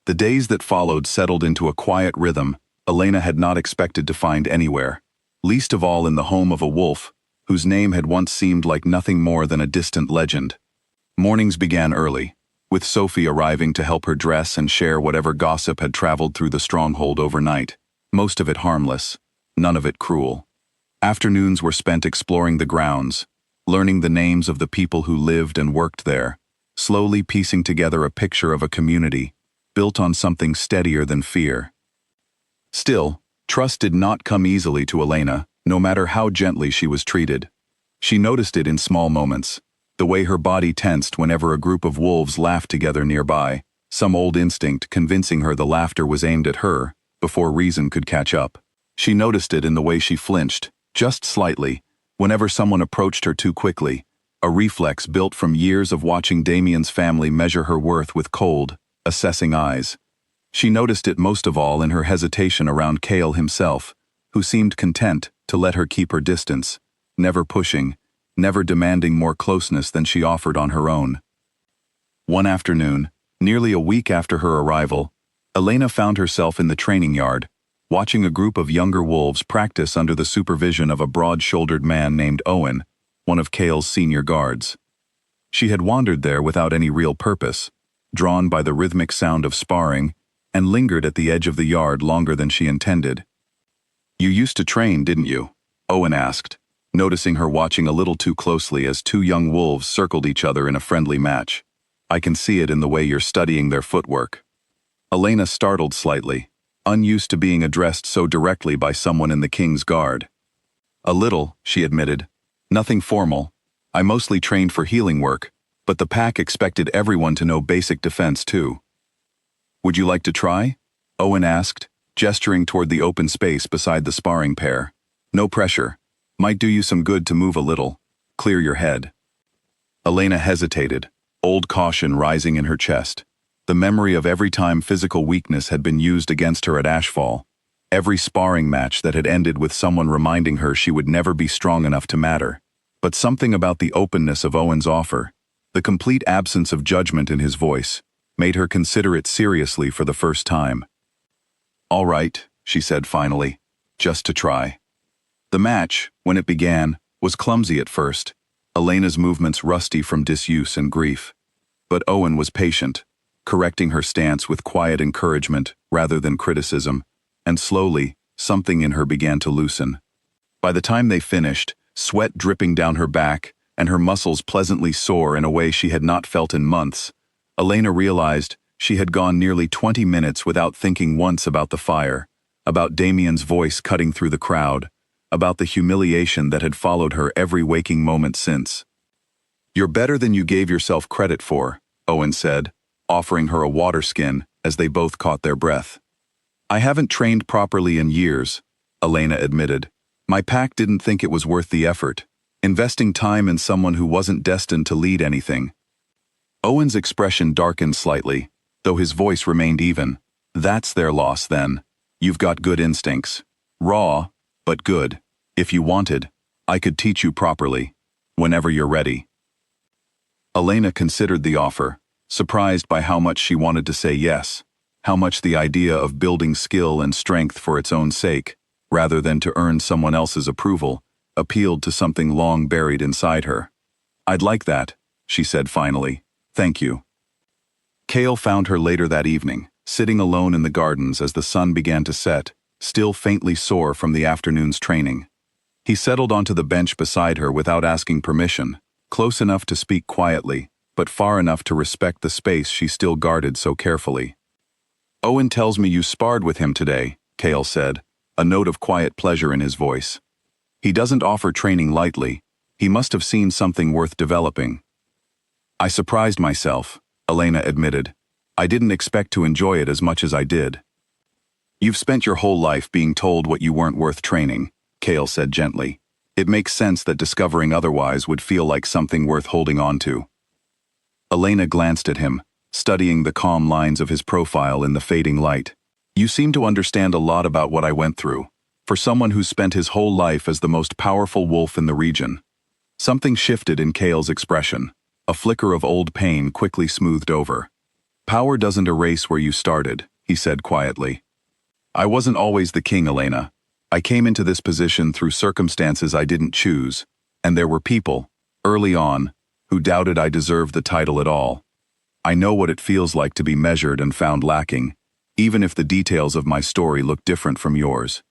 The days that followed settled into a quiet rhythm Elena had not expected to find anywhere, least of all in the home of a wolf, whose name had once seemed like nothing more than a distant legend. Mornings began early, with Sophie arriving to help her dress and share whatever gossip had traveled through the stronghold overnight, most of it harmless, none of it cruel. Afternoons were spent exploring the grounds, learning the names of the people who lived and worked there, slowly piecing together a picture of a community, built on something steadier than fear. Still, trust did not come easily to Elena, no matter how gently she was treated. She noticed it in small moments, the way her body tensed whenever a group of wolves laughed together nearby, some old instinct convincing her the laughter was aimed at her, before reason could catch up. She noticed it in the way she flinched, just slightly, whenever someone approached her too quickly, a reflex built from years of watching Damien's family measure her worth with cold, assessing eyes. She noticed it most of all in her hesitation around Kale himself, who seemed content to let her keep her distance, never pushing, never demanding more closeness than she offered on her own. One afternoon, nearly a week after her arrival, Elena found herself in the training yard, watching a group of younger wolves practice under the supervision of a broad-shouldered man named Owen, one of Kale's senior guards. She had wandered there without any real purpose, drawn by the rhythmic sound of sparring, and lingered at the edge of the yard longer than she intended. "You used to train, didn't you?" Owen asked, noticing her watching a little too closely as two young wolves circled each other in a friendly match. "I can see it in the way you're studying their footwork." Elena startled slightly, unused to being addressed so directly by someone in the King's Guard. "A little," she admitted. "Nothing formal. I mostly trained for healing work, but the pack expected everyone to know basic defense too." "Would you like to try?" Owen asked, gesturing toward the open space beside the sparring pair. "No pressure. Might do you some good to move a little. Clear your head." Elena hesitated, old caution rising in her chest. The memory of every time physical weakness had been used against her at Ashfall, every sparring match that had ended with someone reminding her she would never be strong enough to matter. But something about the openness of Owen's offer, the complete absence of judgment in his voice, made her consider it seriously for the first time. "All right," she said finally, "just to try." The match, when it began, was clumsy at first, Elena's movements rusty from disuse and grief. But Owen was patient, correcting her stance with quiet encouragement rather than criticism, and slowly, something in her began to loosen. By the time they finished, sweat dripping down her back and her muscles pleasantly sore in a way she had not felt in months, Elena realized she had gone nearly 20 minutes without thinking once about the fire, about Damien's voice cutting through the crowd, about the humiliation that had followed her every waking moment since. "You're better than you gave yourself credit for," Owen said, offering her a water skin as they both caught their breath. "I haven't trained properly in years," Elena admitted. "My pack didn't think it was worth the effort, investing time in someone who wasn't destined to lead anything." Owen's expression darkened slightly, though his voice remained even. "That's their loss then. You've got good instincts. Raw, but good. If you wanted, I could teach you properly, whenever you're ready." Elena considered the offer, surprised by how much she wanted to say yes, how much the idea of building skill and strength for its own sake, rather than to earn someone else's approval, appealed to something long buried inside her. "I'd like that," she said finally. "Thank you." Kale found her later that evening, sitting alone in the gardens as the sun began to set, still faintly sore from the afternoon's training. He settled onto the bench beside her without asking permission, close enough to speak quietly, but far enough to respect the space she still guarded so carefully. "Owen tells me you sparred with him today," Cale said, a note of quiet pleasure in his voice. "He doesn't offer training lightly. He must have seen something worth developing." "I surprised myself," Elena admitted. "I didn't expect to enjoy it as much as I did." "You've spent your whole life being told what you weren't worth training," Cale said gently. "It makes sense that discovering otherwise would feel like something worth holding on to." Elena glanced at him, studying the calm lines of his profile in the fading light. "You seem to understand a lot about what I went through, for someone who's spent his whole life as the most powerful wolf in the region." Something shifted in Cale's expression. A flicker of old pain quickly smoothed over. "Power doesn't erase where you started," he said quietly. "I wasn't always the king, Elena. I came into this position through circumstances I didn't choose, and there were people, early on, who doubted I deserved the title at all. I know what it feels like to be measured and found lacking, even if the details of my story look different from yours."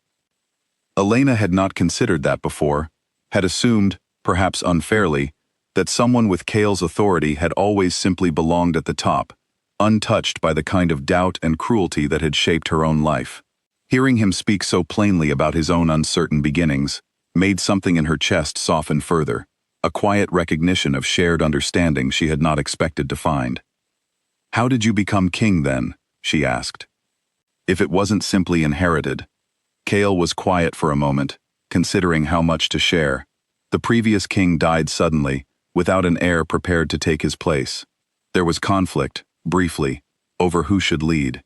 Elena had not considered that before, had assumed, perhaps unfairly, that someone with Cale's authority had always simply belonged at the top, untouched by the kind of doubt and cruelty that had shaped her own life. Hearing him speak so plainly about his own uncertain beginnings made something in her chest soften further, a quiet recognition of shared understanding she had not expected to find. "How did you become king then?" she asked. "If it wasn't simply inherited." Cale was quiet for a moment, considering how much to share. The previous king died suddenly, without an heir prepared to take his place. There was conflict, briefly, over who should lead.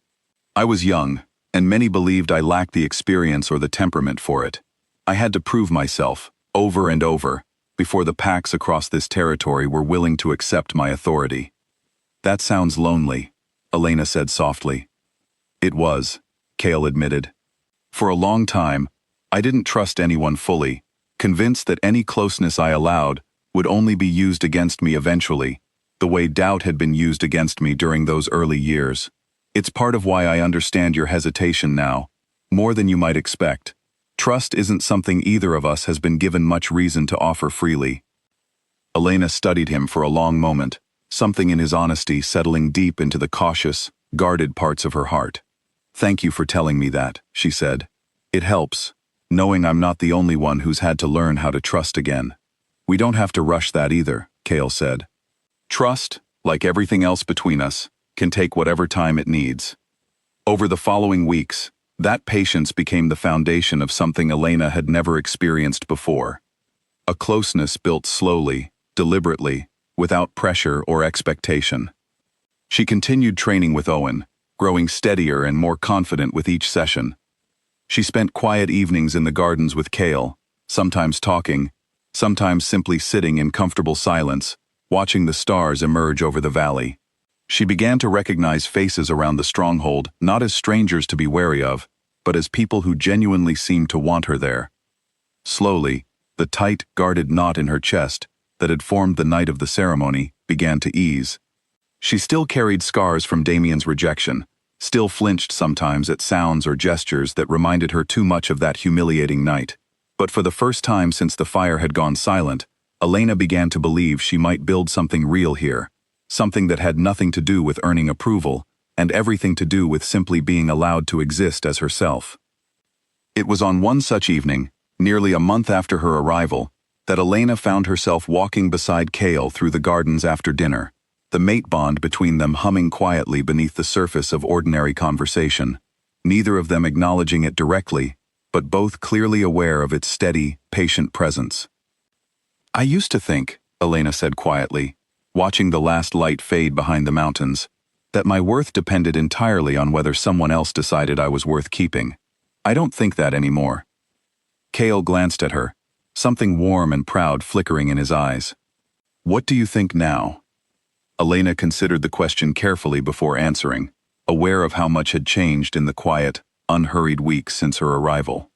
I was young, and many believed I lacked the experience or the temperament for it. I had to prove myself, over and over, before the packs across this territory were willing to accept my authority. "That sounds lonely," Elena said softly. "It was," Cale admitted. "For a long time, I didn't trust anyone fully, convinced that any closeness I allowed would only be used against me eventually, the way doubt had been used against me during those early years. It's part of why I understand your hesitation now, more than you might expect. Trust isn't something either of us has been given much reason to offer freely." Elena studied him for a long moment, something in his honesty settling deep into the cautious, guarded parts of her heart. "Thank you for telling me that," she said. "It helps, knowing I'm not the only one who's had to learn how to trust again." "We don't have to rush that either," Cale said. "Trust, like everything else between us, can take whatever time it needs." Over the following weeks, that patience became the foundation of something Elena had never experienced before. A closeness built slowly, deliberately, without pressure or expectation. She continued training with Owen, growing steadier and more confident with each session. She spent quiet evenings in the gardens with Cale, sometimes talking, sometimes simply sitting in comfortable silence, watching the stars emerge over the valley. She began to recognize faces around the stronghold not as strangers to be wary of, but as people who genuinely seemed to want her there. Slowly, the tight, guarded knot in her chest that had formed the night of the ceremony began to ease. She still carried scars from Damien's rejection, still flinched sometimes at sounds or gestures that reminded her too much of that humiliating night. But for the first time since the fire had gone silent, Elena began to believe she might build something real here, something that had nothing to do with earning approval, and everything to do with simply being allowed to exist as herself. It was on one such evening, nearly a month after her arrival, that Elena found herself walking beside Cale through the gardens after dinner, the mate bond between them humming quietly beneath the surface of ordinary conversation, neither of them acknowledging it directly, but both clearly aware of its steady, patient presence. "I used to think," Elena said quietly, watching the last light fade behind the mountains, "that my worth depended entirely on whether someone else decided I was worth keeping. I don't think that anymore." Cale glanced at her, something warm and proud flickering in his eyes. "What do you think now?" Elena considered the question carefully before answering, aware of how much had changed in the quiet, unhurried weeks since her arrival.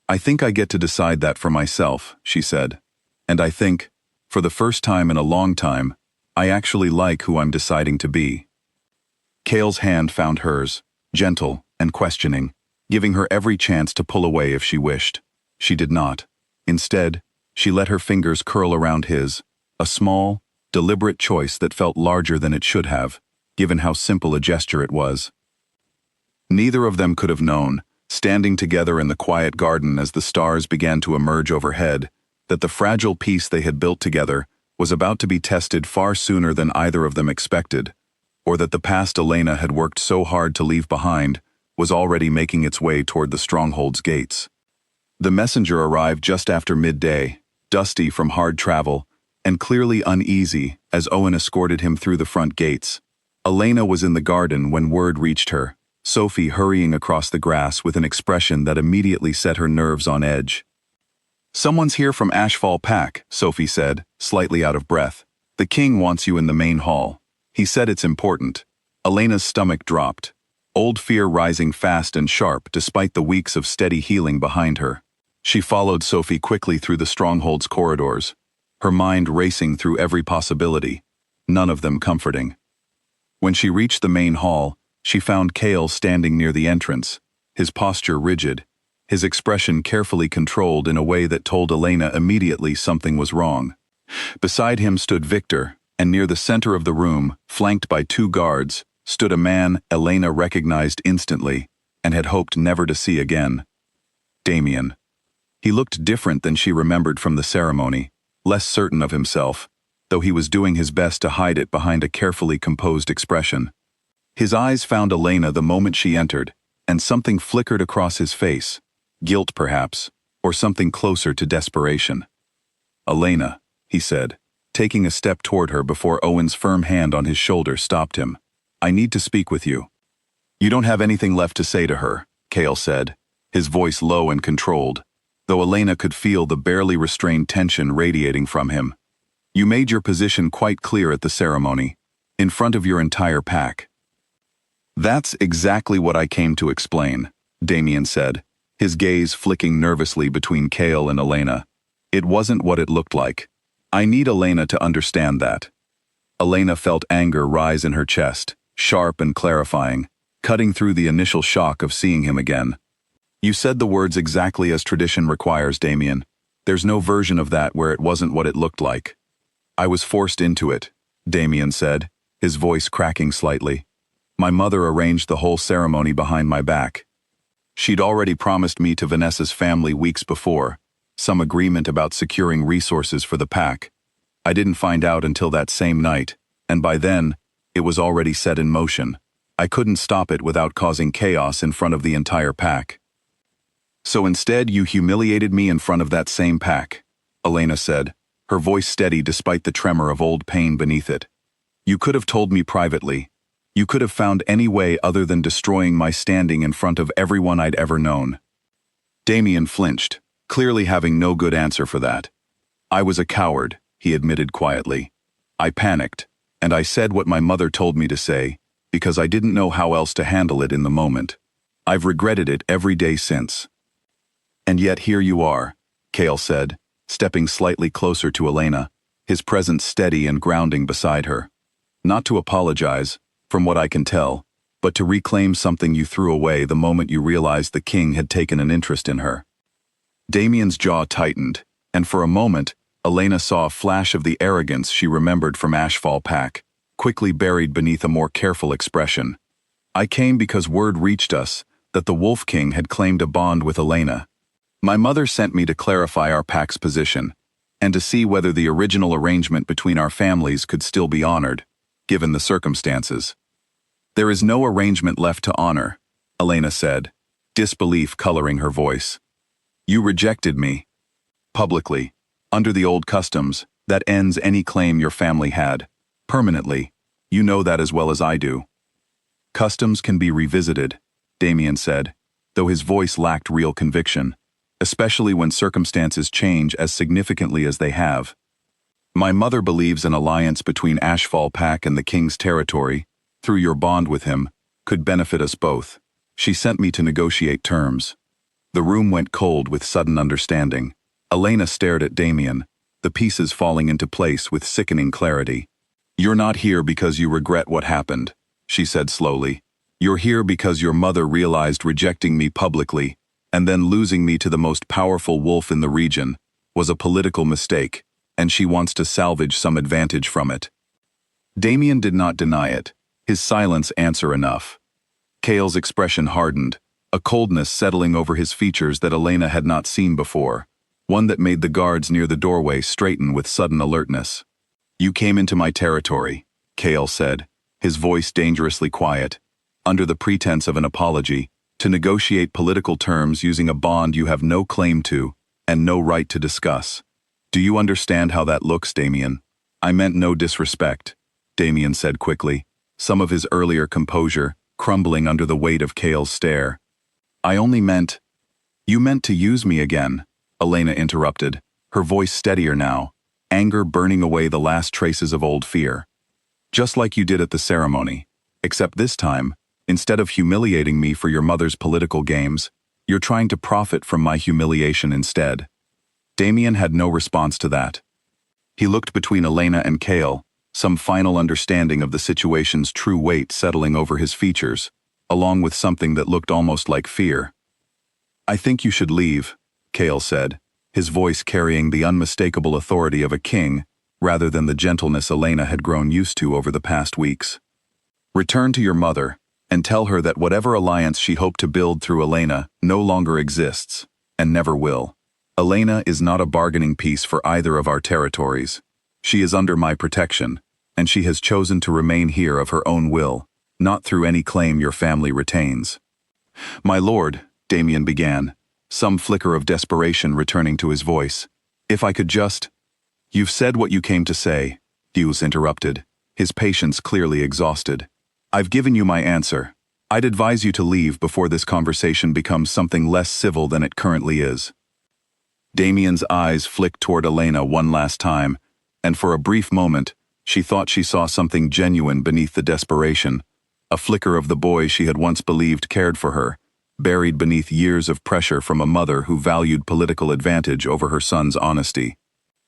"I think I get to decide that for myself," she said. "And I think, for the first time in a long time, I actually like who I'm deciding to be." Cale's hand found hers, gentle and questioning, giving her every chance to pull away if she wished. She did not. Instead, she let her fingers curl around his, a small, deliberate choice that felt larger than it should have, given how simple a gesture it was. Neither of them could have known, standing together in the quiet garden as the stars began to emerge overhead, that the fragile peace they had built together was about to be tested far sooner than either of them expected, or that the past Elena had worked so hard to leave behind was already making its way toward the stronghold's gates. The messenger arrived just after midday, dusty from hard travel, and clearly uneasy as Owen escorted him through the front gates. Elena was in the garden when word reached her, Sophie hurrying across the grass with an expression that immediately set her nerves on edge. "Someone's here from Ashfall Pack," Sophie said, slightly out of breath. "The king wants you in the main hall. He said it's important." Elena's stomach dropped, old fear rising fast and sharp despite the weeks of steady healing behind her. She followed Sophie quickly through the stronghold's corridors, her mind racing through every possibility, none of them comforting. When she reached the main hall, she found Kale standing near the entrance, his posture rigid, his expression carefully controlled in a way that told Elena immediately something was wrong. Beside him stood Victor, and near the center of the room, flanked by 2 guards, stood a man Elena recognized instantly and had hoped never to see again. Damien. He looked different than she remembered from the ceremony, less certain of himself, though he was doing his best to hide it behind a carefully composed expression. His eyes found Elena the moment she entered, and something flickered across his face, guilt perhaps, or something closer to desperation. "Elena," he said, taking a step toward her before Owen's firm hand on his shoulder stopped him. "I need to speak with you." "You don't have anything left to say to her," Kale said, his voice low and controlled, though Elena could feel the barely restrained tension radiating from him. "You made your position quite clear at the ceremony, in front of your entire pack." "That's exactly what I came to explain," Damien said, his gaze flicking nervously between Kale and Elena. "It wasn't what it looked like. I need Elena to understand that." Elena felt anger rise in her chest, sharp and clarifying, cutting through the initial shock of seeing him again. "You said the words exactly as tradition requires, Damien. There's no version of that where it wasn't what it looked like." "I was forced into it," Damien said, his voice cracking slightly. "My mother arranged the whole ceremony behind my back. She'd already promised me to Vanessa's family weeks before, some agreement about securing resources for the pack. I didn't find out until that same night, and by then, it was already set in motion. I couldn't stop it without causing chaos in front of the entire pack." "So instead you humiliated me in front of that same pack," Elena said, her voice steady despite the tremor of old pain beneath it. "You could have told me privately. You could have found any way other than destroying my standing in front of everyone I'd ever known." Damien flinched, clearly having no good answer for that. "I was a coward," he admitted quietly. "I panicked, and I said what my mother told me to say, because I didn't know how else to handle it in the moment. I've regretted it every day since." "And yet here you are," Kale said, stepping slightly closer to Elena, his presence steady and grounding beside her. "Not to apologize, from what I can tell, but to reclaim something you threw away the moment you realized the king had taken an interest in her." Damien's jaw tightened, and for a moment, Elena saw a flash of the arrogance she remembered from Ashfall Pack, quickly buried beneath a more careful expression. "I came because word reached us that the Wolf King had claimed a bond with Elena. My mother sent me to clarify our pack's position, and to see whether the original arrangement between our families could still be honored, given the circumstances." "There is no arrangement left to honor," Elena said, disbelief coloring her voice. "You rejected me. Publicly. Under the old customs, that ends any claim your family had. Permanently. You know that as well as I do." "Customs can be revisited," Damien said, though his voice lacked real conviction, especially when circumstances change as significantly as they have. "My mother believes an alliance between Ashfall Pack and the King's territory, through your bond with him, could benefit us both. She sent me to negotiate terms." The room went cold with sudden understanding. Elena stared at Damien, the pieces falling into place with sickening clarity. "You're not here because you regret what happened," she said slowly. "You're here because your mother realized rejecting me publicly, and then losing me to the most powerful wolf in the region, was a political mistake, and she wants to salvage some advantage from it. Damien did not deny it, his silence answer enough. Cale's expression hardened, a coldness settling over his features that Elena had not seen before, one that made the guards near the doorway straighten with sudden alertness. "You came into my territory," Cale said, his voice dangerously quiet, under the pretense of an apology, "to negotiate political terms using a bond you have no claim to and no right to discuss. Do you understand how that looks, Damien?" "I meant no disrespect," Damien said quickly, some of his earlier composure crumbling under the weight of Cale's stare. "I only meant—" "You meant to use me again," Elena interrupted, her voice steadier now, anger burning away the last traces of old fear. "Just like you did at the ceremony, except this time, instead of humiliating me for your mother's political games, you're trying to profit from my humiliation instead." Damien had no response to that. He looked between Elena and Cale, some final understanding of the situation's true weight settling over his features, along with something that looked almost like fear. "I think you should leave," Cale said, his voice carrying the unmistakable authority of a king rather than the gentleness Elena had grown used to over the past weeks. "Return to your mother, and tell her that whatever alliance she hoped to build through Elena no longer exists, and never will. Elena is not a bargaining piece for either of our territories. She is under my protection, and she has chosen to remain here of her own will, not through any claim your family retains." "My lord," Damien began, some flicker of desperation returning to his voice, "if I could just—" "You've said what you came to say," Hughes interrupted, his patience clearly exhausted. "I've given you my answer. I'd advise you to leave before this conversation becomes something less civil than it currently is." Damien's eyes flicked toward Elena one last time, and for a brief moment, she thought she saw something genuine beneath the desperation, a flicker of the boy she had once believed cared for her, buried beneath years of pressure from a mother who valued political advantage over her son's honesty.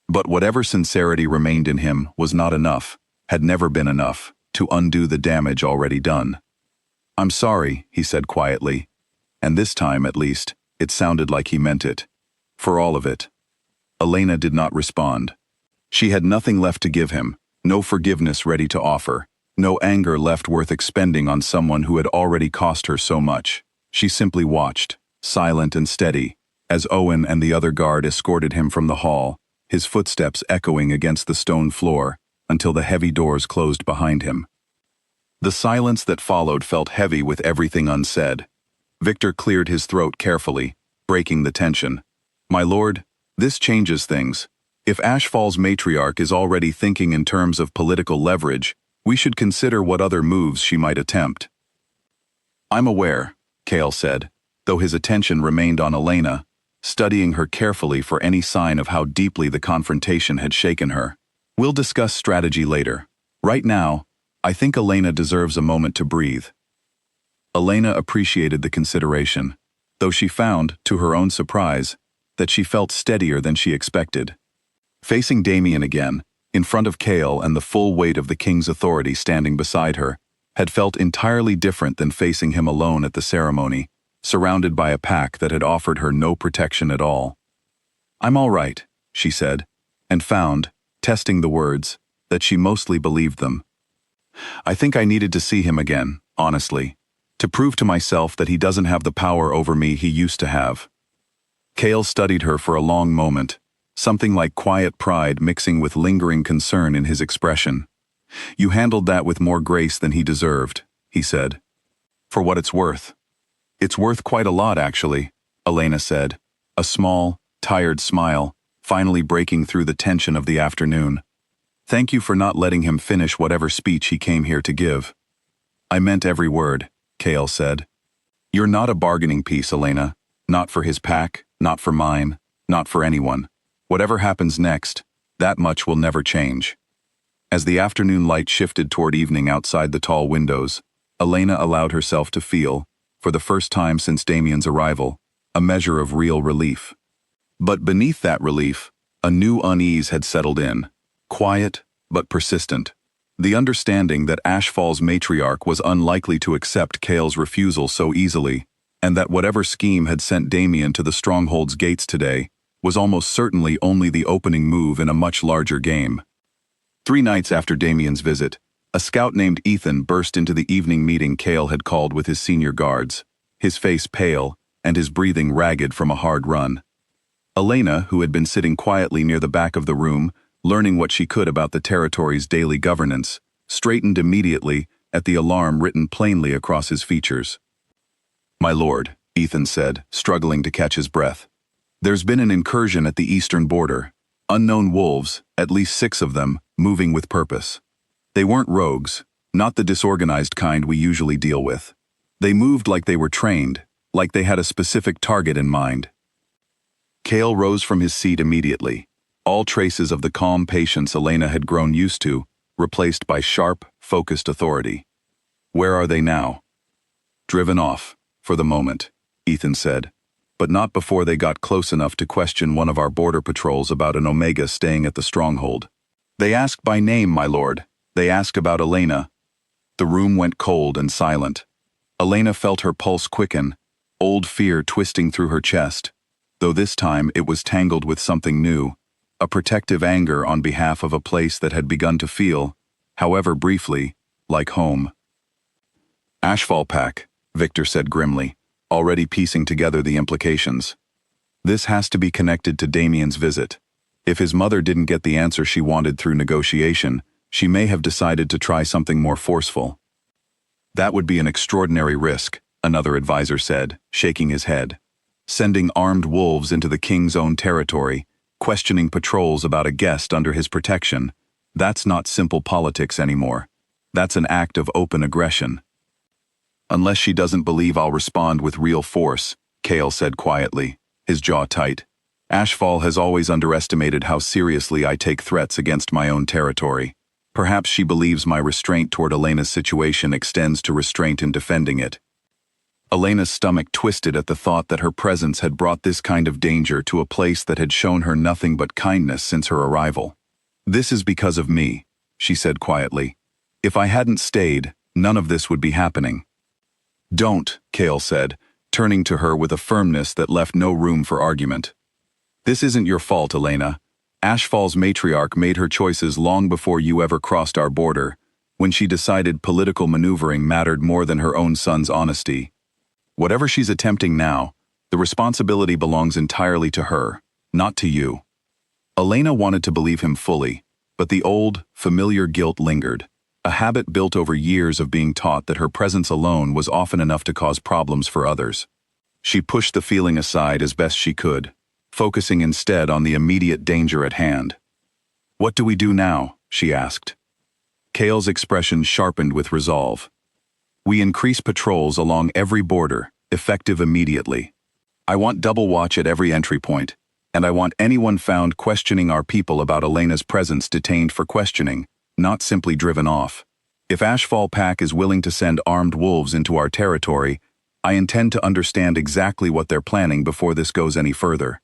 But whatever sincerity remained in him was not enough, had never been enough, to undo the damage already done. "I'm sorry," he said quietly, and this time, at least, it sounded like he meant it. "For all of it." Elena did not respond. She had nothing left to give him, no forgiveness ready to offer, no anger left worth expending on someone who had already cost her so much. She simply watched, silent and steady, as Owen and the other guard escorted him from the hall, his footsteps echoing against the stone floor, until the heavy doors closed behind him. The silence that followed felt heavy with everything unsaid. Victor cleared his throat carefully, breaking the tension. "My lord, this changes things. If Ashfall's matriarch is already thinking in terms of political leverage, we should consider what other moves she might attempt." "I'm aware," Cale said, though his attention remained on Elena, studying her carefully for any sign of how deeply the confrontation had shaken her. "We'll discuss strategy later. Right now, I think Elena deserves a moment to breathe." Elena appreciated the consideration, though she found, to her own surprise, that she felt steadier than she expected. Facing Damien again, in front of Cale and the full weight of the king's authority standing beside her, had felt entirely different than facing him alone at the ceremony, surrounded by a pack that had offered her no protection at all. "I'm all right," she said, and found, testing the words, that she mostly believed them. "I think I needed to see him again, honestly, to prove to myself that he doesn't have the power over me he used to have." Cale studied her for a long moment, something like quiet pride mixing with lingering concern in his expression. "You handled that with more grace than he deserved," he said. "For what it's worth." "It's worth quite a lot, actually," Elena said, a small, tired smile, finally breaking through the tension of the afternoon. "Thank you for not letting him finish whatever speech he came here to give." "I meant every word," Cale said. "You're not a bargaining piece, Elena. Not for his pack, not for mine, not for anyone. Whatever happens next, that much will never change." As the afternoon light shifted toward evening outside the tall windows, Elena allowed herself to feel, for the first time since Damien's arrival, a measure of real relief. But beneath that relief, a new unease had settled in, quiet but persistent. The understanding that Ashfall's matriarch was unlikely to accept Cale's refusal so easily, and that whatever scheme had sent Damien to the Stronghold's gates today was almost certainly only the opening move in a much larger game. 3 nights after Damien's visit, a scout named Ethan burst into the evening meeting Cale had called with his senior guards, his face pale and his breathing ragged from a hard run. Elena, who had been sitting quietly near the back of the room, learning what she could about the territory's daily governance, straightened immediately at the alarm written plainly across his features. "My lord," Ethan said, struggling to catch his breath. "There's been an incursion at the eastern border. Unknown wolves, at least 6 of them, moving with purpose. They weren't rogues, not the disorganized kind we usually deal with. They moved like they were trained, like they had a specific target in mind." Cale rose from his seat immediately, all traces of the calm patience Elena had grown used to, replaced by sharp, focused authority. "Where are they now?" "Driven off, for the moment," Ethan said, "but not before they got close enough to question one of our border patrols about an Omega staying at the stronghold. They ask by name, my lord. They ask about Elena." The room went cold and silent. Elena felt her pulse quicken, old fear twisting through her chest, though this time it was tangled with something new, a protective anger on behalf of a place that had begun to feel, however briefly, like home. "Ashfall Pack," Victor said grimly, already piecing together the implications. "This has to be connected to Damien's visit. If his mother didn't get the answer she wanted through negotiation, she may have decided to try something more forceful." "That would be an extraordinary risk," another advisor said, shaking his head. "Sending armed wolves into the king's own territory, questioning patrols about a guest under his protection, that's not simple politics anymore. That's an act of open aggression." "Unless she doesn't believe I'll respond with real force," Cale said quietly, his jaw tight. "Ashfall has always underestimated how seriously I take threats against my own territory. Perhaps she believes my restraint toward Elena's situation extends to restraint in defending it." Elena's stomach twisted at the thought that her presence had brought this kind of danger to a place that had shown her nothing but kindness since her arrival. "This is because of me," she said quietly. "If I hadn't stayed, none of this would be happening." "Don't," Cale said, turning to her with a firmness that left no room for argument. "This isn't your fault, Elena. Ashfall's matriarch made her choices long before you ever crossed our border, when she decided political maneuvering mattered more than her own son's honesty. Whatever she's attempting now, the responsibility belongs entirely to her, not to you." Elena wanted to believe him fully, but the old, familiar guilt lingered, a habit built over years of being taught that her presence alone was often enough to cause problems for others. She pushed the feeling aside as best she could, focusing instead on the immediate danger at hand. "What do we do now?" she asked. Cale's expression sharpened with resolve. "We increase patrols along every border, effective immediately. I want double watch at every entry point, and I want anyone found questioning our people about Elena's presence detained for questioning, not simply driven off. If Ashfall Pack is willing to send armed wolves into our territory, I intend to understand exactly what they're planning before this goes any further."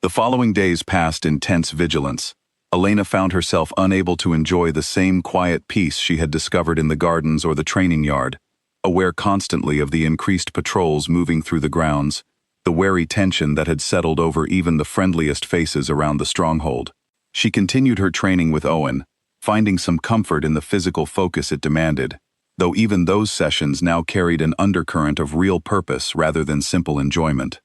The following days passed in tense vigilance. Elena found herself unable to enjoy the same quiet peace she had discovered in the gardens or the training yard, aware constantly of the increased patrols moving through the grounds, the wary tension that had settled over even the friendliest faces around the stronghold. She continued her training with Owen, finding some comfort in the physical focus it demanded, though even those sessions now carried an undercurrent of real purpose rather than simple enjoyment.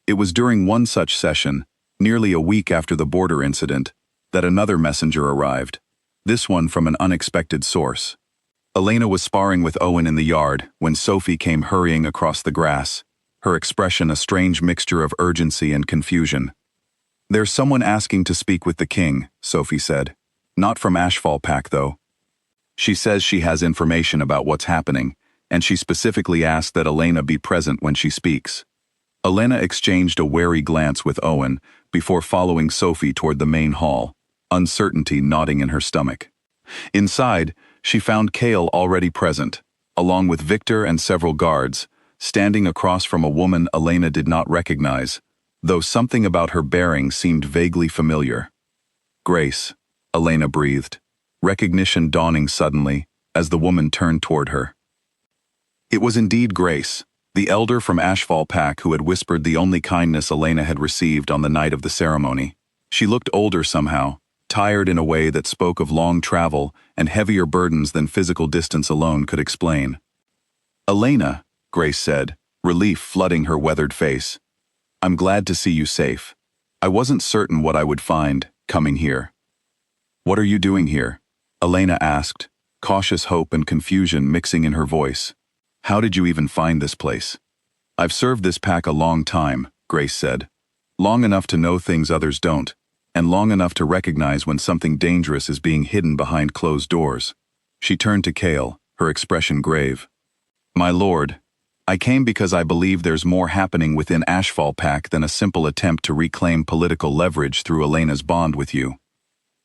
It was during one such session, nearly a week after the border incident, that another messenger arrived, this one from an unexpected source. Elena was sparring with Owen in the yard when Sophie came hurrying across the grass, her expression a strange mixture of urgency and confusion. "There's someone asking to speak with the king," Sophie said. "Not from Ashfall Pack, though. She says she has information about what's happening, and she specifically asked that Elena be present when she speaks." Elena exchanged a wary glance with Owen before following Sophie toward the main hall, uncertainty knotting in her stomach. Inside, she found Cale already present, along with Victor and several guards, standing across from a woman Elena did not recognize, though something about her bearing seemed vaguely familiar. "Grace," Elena breathed, recognition dawning suddenly as the woman turned toward her. It was indeed Grace, The elder from Ashfall Pack who had whispered the only kindness Elena had received on the night of the ceremony. She looked older somehow, tired in a way that spoke of long travel and heavier burdens than physical distance alone could explain. "Elena," Grace said, relief flooding her weathered face. "I'm glad to see you safe. I wasn't certain what I would find, coming here." "What are you doing here?" Elena asked, cautious hope and confusion mixing in her voice. "How did you even find this place?" "I've served this pack a long time," Grace said. "Long enough to know things others don't, and long enough to recognize when something dangerous is being hidden behind closed doors." She turned to Cale, her expression grave. "My lord, I came because I believe there's more happening within Ashfall Pack than a simple attempt to reclaim political leverage through Elena's bond with you."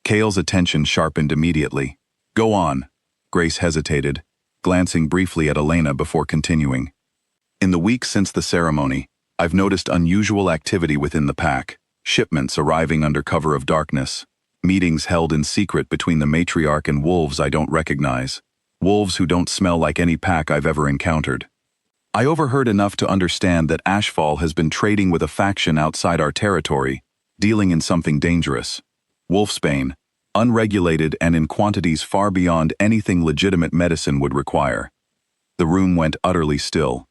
Cale's attention sharpened immediately. "Go on." Grace hesitated, glancing briefly at Elena before continuing. "In the weeks since the ceremony, I've noticed unusual activity within the pack, shipments arriving under cover of darkness, meetings held in secret between the matriarch and wolves I don't recognize, wolves who don't smell like any pack I've ever encountered. I overheard enough to understand that Ashfall has been trading with a faction outside our territory, dealing in something dangerous. Wolfsbane, unregulated and in quantities far beyond anything legitimate medicine would require." The room went utterly still.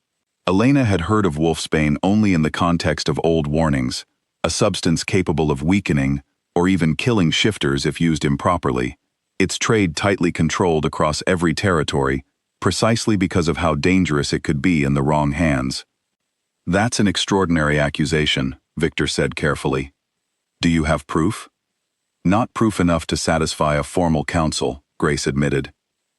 Elena had heard of wolfsbane only in the context of old warnings, a substance capable of weakening or even killing shifters if used improperly, its trade tightly controlled across every territory, precisely because of how dangerous it could be in the wrong hands. "That's an extraordinary accusation," Victor said carefully. "Do you have proof?" "Not proof enough to satisfy a formal council," Grace admitted,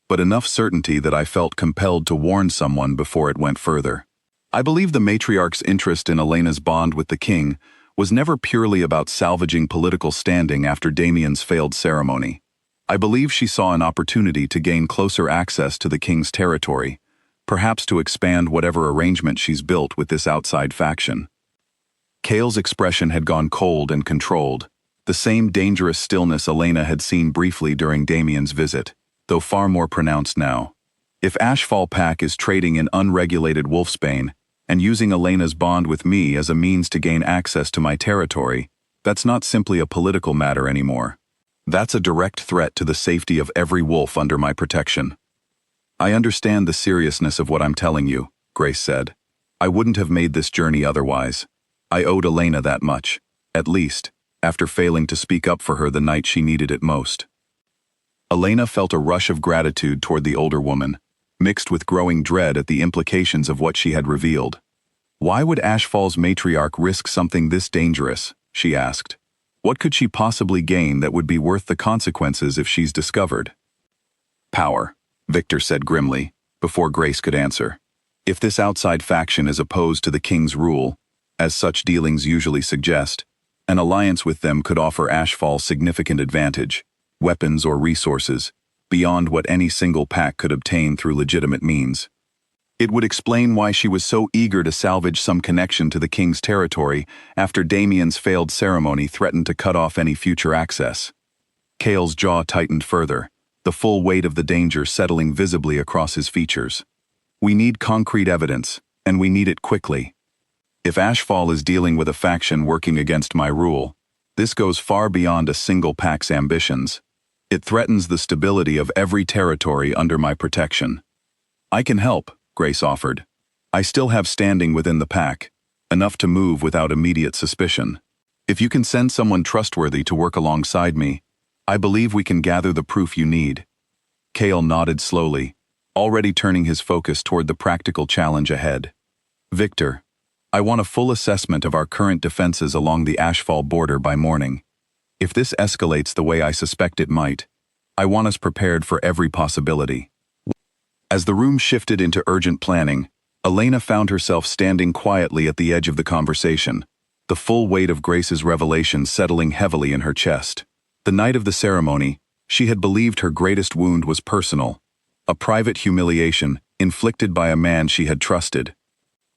"but enough certainty that I felt compelled to warn someone before it went further. I believe the matriarch's interest in Elena's bond with the king was never purely about salvaging political standing after Damien's failed ceremony. I believe she saw an opportunity to gain closer access to the king's territory, perhaps to expand whatever arrangement she's built with this outside faction." Cale's expression had gone cold and controlled, the same dangerous stillness Elena had seen briefly during Damien's visit, though far more pronounced now. If Ashfall Pack is trading in unregulated wolfsbane and using Elena's bond with me as a means to gain access to my territory, that's not simply a political matter anymore. That's a direct threat to the safety of every wolf under my protection. "I understand the seriousness of what I'm telling you," Grace said. "I wouldn't have made this journey otherwise. I owed Elena that much, at least, after failing to speak up for her the night she needed it most." Elena felt a rush of gratitude toward the older woman, mixed with growing dread at the implications of what she had revealed. Why would Ashfall's matriarch risk something this dangerous, she asked. What could she possibly gain that would be worth the consequences if she's discovered? "Power," Victor said grimly, before Grace could answer. "If this outside faction is opposed to the king's rule, as such dealings usually suggest, an alliance with them could offer Ashfall significant advantage, weapons or resources, beyond what any single pack could obtain through legitimate means. It would explain why she was so eager to salvage some connection to the king's territory after Damien's failed ceremony threatened to cut off any future access." Cale's jaw tightened further, the full weight of the danger settling visibly across his features. "We need concrete evidence, and we need it quickly. If Ashfall is dealing with a faction working against my rule, this goes far beyond a single pack's ambitions. It threatens the stability of every territory under my protection." "I can help," Grace offered. "I still have standing within the pack, enough to move without immediate suspicion. If you can send someone trustworthy to work alongside me, I believe we can gather the proof you need." Cale nodded slowly, already turning his focus toward the practical challenge ahead. "Victor, I want a full assessment of our current defenses along the Ashfall border by morning. If this escalates the way I suspect it might, I want us prepared for every possibility." As the room shifted into urgent planning, Elena found herself standing quietly at the edge of the conversation, the full weight of Grace's revelation settling heavily in her chest. The night of the ceremony, she had believed her greatest wound was personal, a private humiliation inflicted by a man she had trusted.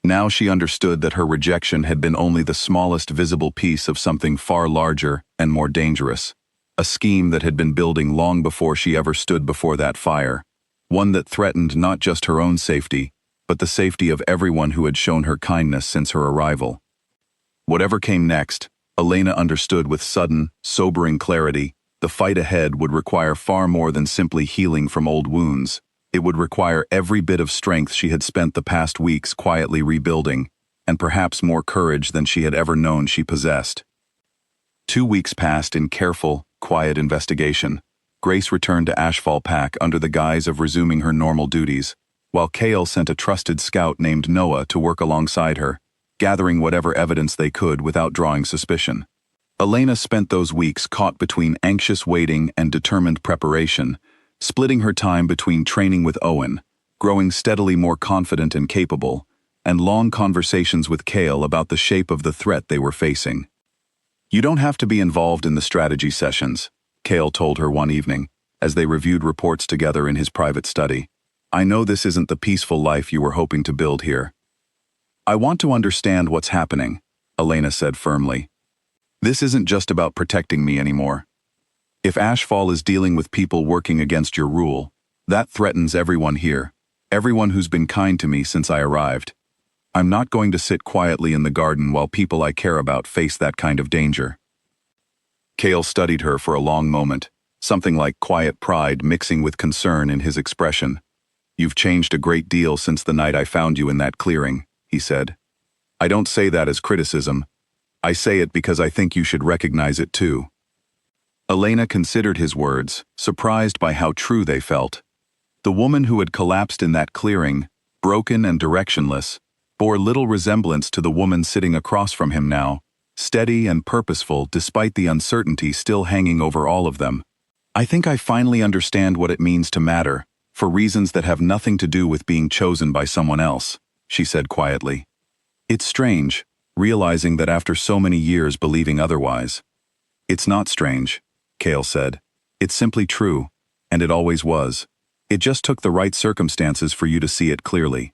Now she understood that her rejection had been only the smallest visible piece of something far larger and more dangerous, a scheme that had been building long before she ever stood before that fire. One that threatened not just her own safety, but the safety of everyone who had shown her kindness since her arrival. Whatever came next, Elena understood with sudden, sobering clarity. The fight ahead would require far more than simply healing from old wounds. It would require every bit of strength she had spent the past weeks quietly rebuilding, and perhaps more courage than she had ever known she possessed. 2 weeks passed in careful, quiet investigation. Grace returned to Ashfall Pack under the guise of resuming her normal duties, while Kale sent a trusted scout named Noah to work alongside her, gathering whatever evidence they could without drawing suspicion. Elena spent those weeks caught between anxious waiting and determined preparation, splitting her time between training with Owen, growing steadily more confident and capable, and long conversations with Kale about the shape of the threat they were facing. "You don't have to be involved in the strategy sessions," Kale told her one evening, as they reviewed reports together in his private study. "I know this isn't the peaceful life you were hoping to build here." "I want to understand what's happening," Elena said firmly. "This isn't just about protecting me anymore. If Ashfall is dealing with people working against your rule, that threatens everyone here, everyone who's been kind to me since I arrived. I'm not going to sit quietly in the garden while people I care about face that kind of danger." Kale studied her for a long moment, something like quiet pride mixing with concern in his expression. "You've changed a great deal since the night I found you in that clearing," he said. "I don't say that as criticism. I say it because I think you should recognize it too." Elena considered his words, surprised by how true they felt. The woman who had collapsed in that clearing, broken and directionless, bore little resemblance to the woman sitting across from him now, steady and purposeful despite the uncertainty still hanging over all of them. "I think I finally understand what it means to matter, for reasons that have nothing to do with being chosen by someone else," she said quietly. "It's strange, realizing that after so many years believing otherwise." "It's not strange," Kale said. "It's simply true, and it always was. It just took the right circumstances for you to see it clearly."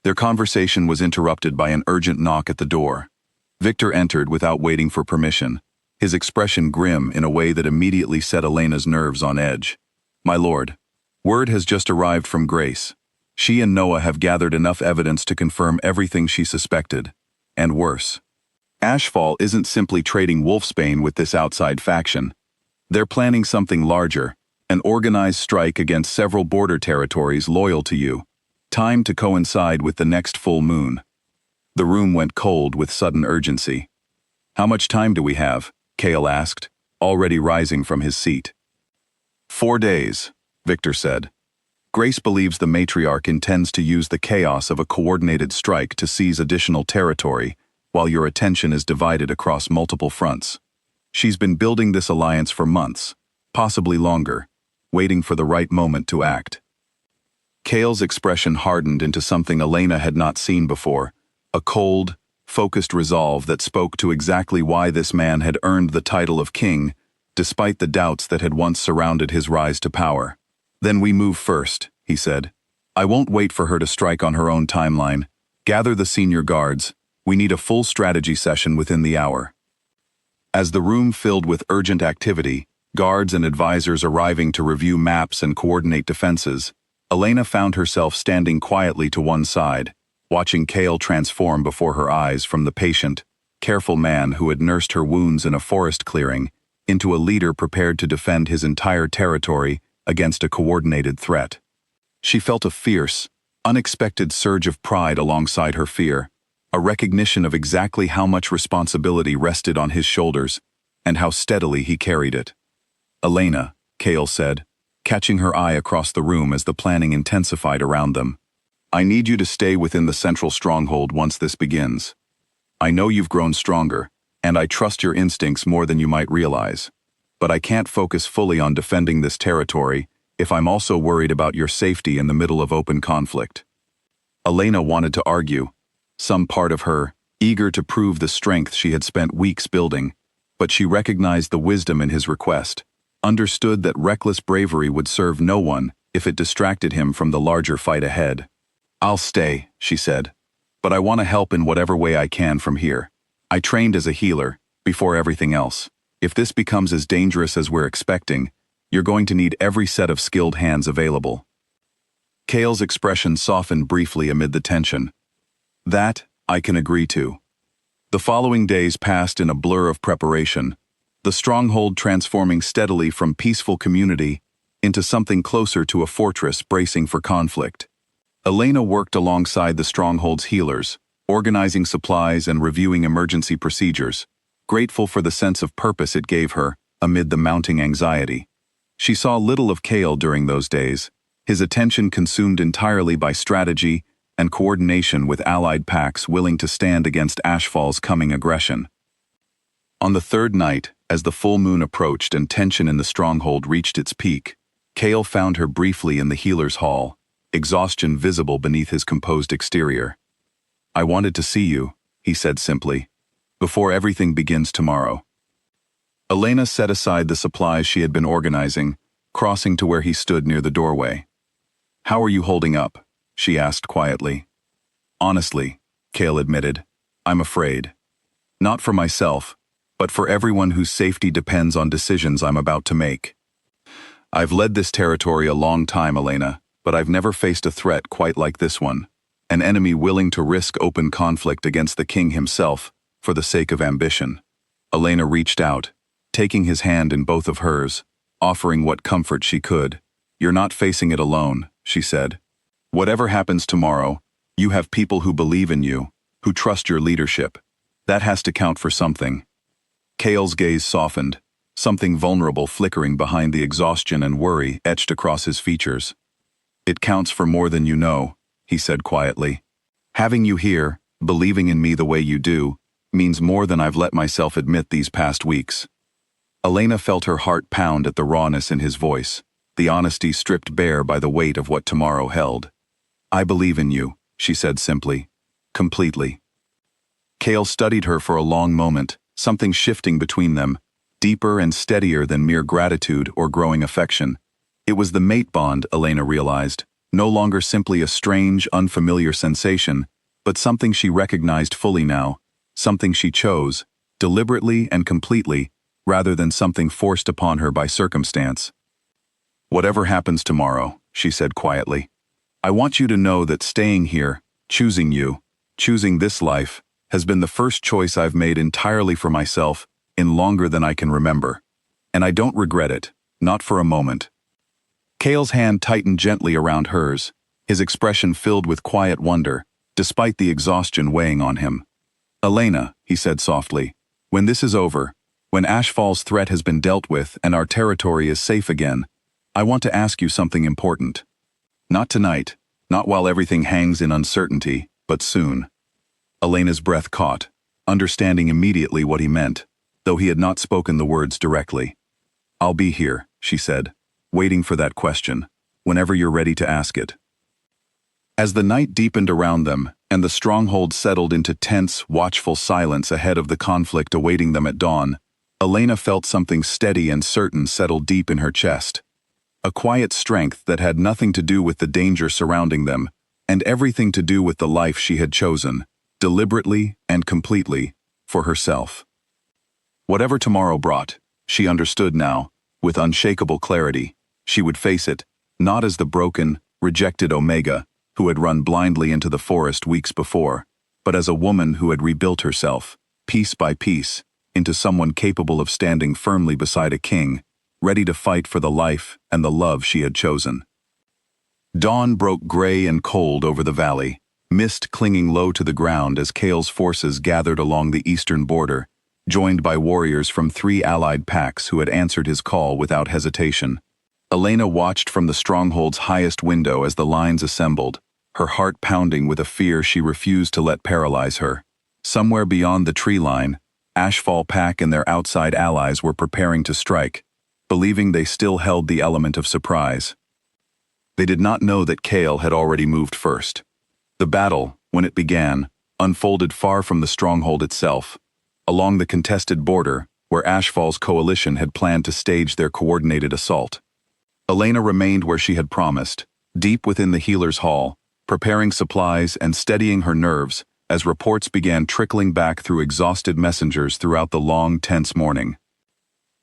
Their conversation was interrupted by an urgent knock at the door. Victor entered without waiting for permission, his expression grim in a way that immediately set Elena's nerves on edge. "My lord, word has just arrived from Grace. She and Noah have gathered enough evidence to confirm everything she suspected, and worse. Ashfall isn't simply trading Wolfsbane with this outside faction. They're planning something larger, an organized strike against several border territories loyal to you, timed to coincide with the next full moon." The room went cold with sudden urgency. "How much time do we have?" Kale asked, already rising from his seat. 4 days, Victor said. "Grace believes the matriarch intends to use the chaos of a coordinated strike to seize additional territory, while your attention is divided across multiple fronts. She's been building this alliance for months, possibly longer, waiting for the right moment to act." Kale's expression hardened into something Elena had not seen before, a cold, focused resolve that spoke to exactly why this man had earned the title of king, despite the doubts that had once surrounded his rise to power. "Then we move first," he said. "I won't wait for her to strike on her own timeline. Gather the senior guards. We need a full strategy session within the hour." As the room filled with urgent activity, guards and advisors arriving to review maps and coordinate defenses, Elena found herself standing quietly to one side, watching Kale transform before her eyes from the patient, careful man who had nursed her wounds in a forest clearing into a leader prepared to defend his entire territory against a coordinated threat. She felt a fierce, unexpected surge of pride alongside her fear, a recognition of exactly how much responsibility rested on his shoulders and how steadily he carried it. "Elena," Kale said, catching her eye across the room as the planning intensified around them, "I need you to stay within the central stronghold once this begins. I know you've grown stronger, and I trust your instincts more than you might realize, but I can't focus fully on defending this territory if I'm also worried about your safety in the middle of open conflict." Elena wanted to argue, some part of her, eager to prove the strength she had spent weeks building, but she recognized the wisdom in his request, understood that reckless bravery would serve no one if it distracted him from the larger fight ahead. "I'll stay," she said, "but I want to help in whatever way I can from here. I trained as a healer, before everything else. If this becomes as dangerous as we're expecting, you're going to need every set of skilled hands available." Kale's expression softened briefly amid the tension. That, I can agree to. The following days passed in a blur of preparation, the stronghold transforming steadily from peaceful community into something closer to a fortress bracing for conflict. Elena worked alongside the stronghold's healers, organizing supplies and reviewing emergency procedures, grateful for the sense of purpose it gave her amid the mounting anxiety. She saw little of Kale during those days, his attention consumed entirely by strategy and coordination with allied packs willing to stand against Ashfall's coming aggression. On the third night, as the full moon approached and tension in the stronghold reached its peak, Kale found her briefly in the healer's hall, exhaustion visible beneath his composed exterior. I wanted to see you, he said simply, before everything begins tomorrow. Elena set aside the supplies she had been organizing, crossing to where he stood near the doorway. How are you holding up? She asked quietly. Honestly, Kale admitted, I'm afraid. Not for myself, but for everyone whose safety depends on decisions I'm about to make. I've led this territory a long time, Elena, but I've never faced a threat quite like this one. An enemy willing to risk open conflict against the king himself for the sake of ambition. Elena reached out, taking his hand in both of hers, offering what comfort she could. You're not facing it alone, she said. Whatever happens tomorrow, you have people who believe in you, who trust your leadership. That has to count for something. Kale's gaze softened, something vulnerable flickering behind the exhaustion and worry etched across his features. It counts for more than you know, he said quietly. Having you here, believing in me the way you do, means more than I've let myself admit these past weeks. Elena felt her heart pound at the rawness in his voice, the honesty stripped bare by the weight of what tomorrow held. I believe in you, she said simply. Completely. Kale studied her for a long moment, something shifting between them, deeper and steadier than mere gratitude or growing affection. It was the mate bond, Elena realized, no longer simply a strange, unfamiliar sensation, but something she recognized fully now, something she chose, deliberately and completely, rather than something forced upon her by circumstance. Whatever happens tomorrow, she said quietly, I want you to know that staying here, choosing you, choosing this life, has been the first choice I've made entirely for myself in longer than I can remember. And I don't regret it, not for a moment. Kale's hand tightened gently around hers, his expression filled with quiet wonder, despite the exhaustion weighing on him. Elena, he said softly, when this is over, when Ashfall's threat has been dealt with and our territory is safe again, I want to ask you something important. Not tonight, not while everything hangs in uncertainty, but soon. Elena's breath caught, understanding immediately what he meant, though he had not spoken the words directly. I'll be here, she said, waiting for that question, whenever you're ready to ask it. As the night deepened around them, and the stronghold settled into tense, watchful silence ahead of the conflict awaiting them at dawn, Elena felt something steady and certain settle deep in her chest. A quiet strength that had nothing to do with the danger surrounding them, and everything to do with the life she had chosen, deliberately and completely, for herself. Whatever tomorrow brought, she understood now, with unshakable clarity, she would face it, not as the broken, rejected Omega, who had run blindly into the forest weeks before, but as a woman who had rebuilt herself, piece by piece, into someone capable of standing firmly beside a king, ready to fight for the life and the love she had chosen. Dawn broke gray and cold over the valley, mist clinging low to the ground as Kale's forces gathered along the eastern border, joined by warriors from 3 allied packs who had answered his call without hesitation. Elena watched from the stronghold's highest window as the lines assembled, her heart pounding with a fear she refused to let paralyze her. Somewhere beyond the tree line, Ashfall Pack and their outside allies were preparing to strike, believing they still held the element of surprise. They did not know that Kale had already moved first. The battle, when it began, unfolded far from the stronghold itself, along the contested border where Ashfall's coalition had planned to stage their coordinated assault. Elena remained where she had promised, deep within the healer's hall, preparing supplies and steadying her nerves as reports began trickling back through exhausted messengers throughout the long, tense morning.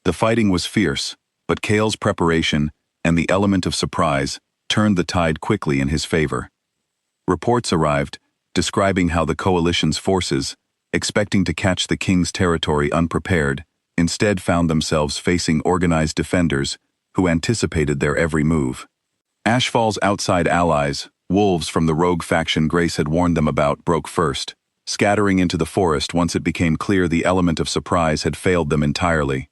The fighting was fierce, but Kale's preparation and the element of surprise turned the tide quickly in his favor. Reports arrived, describing how the coalition's forces, expecting to catch the king's territory unprepared, instead found themselves facing organized defenders who anticipated their every move. Ashfall's outside allies, wolves from the rogue faction Grace had warned them about, broke first, scattering into the forest once it became clear the element of surprise had failed them entirely.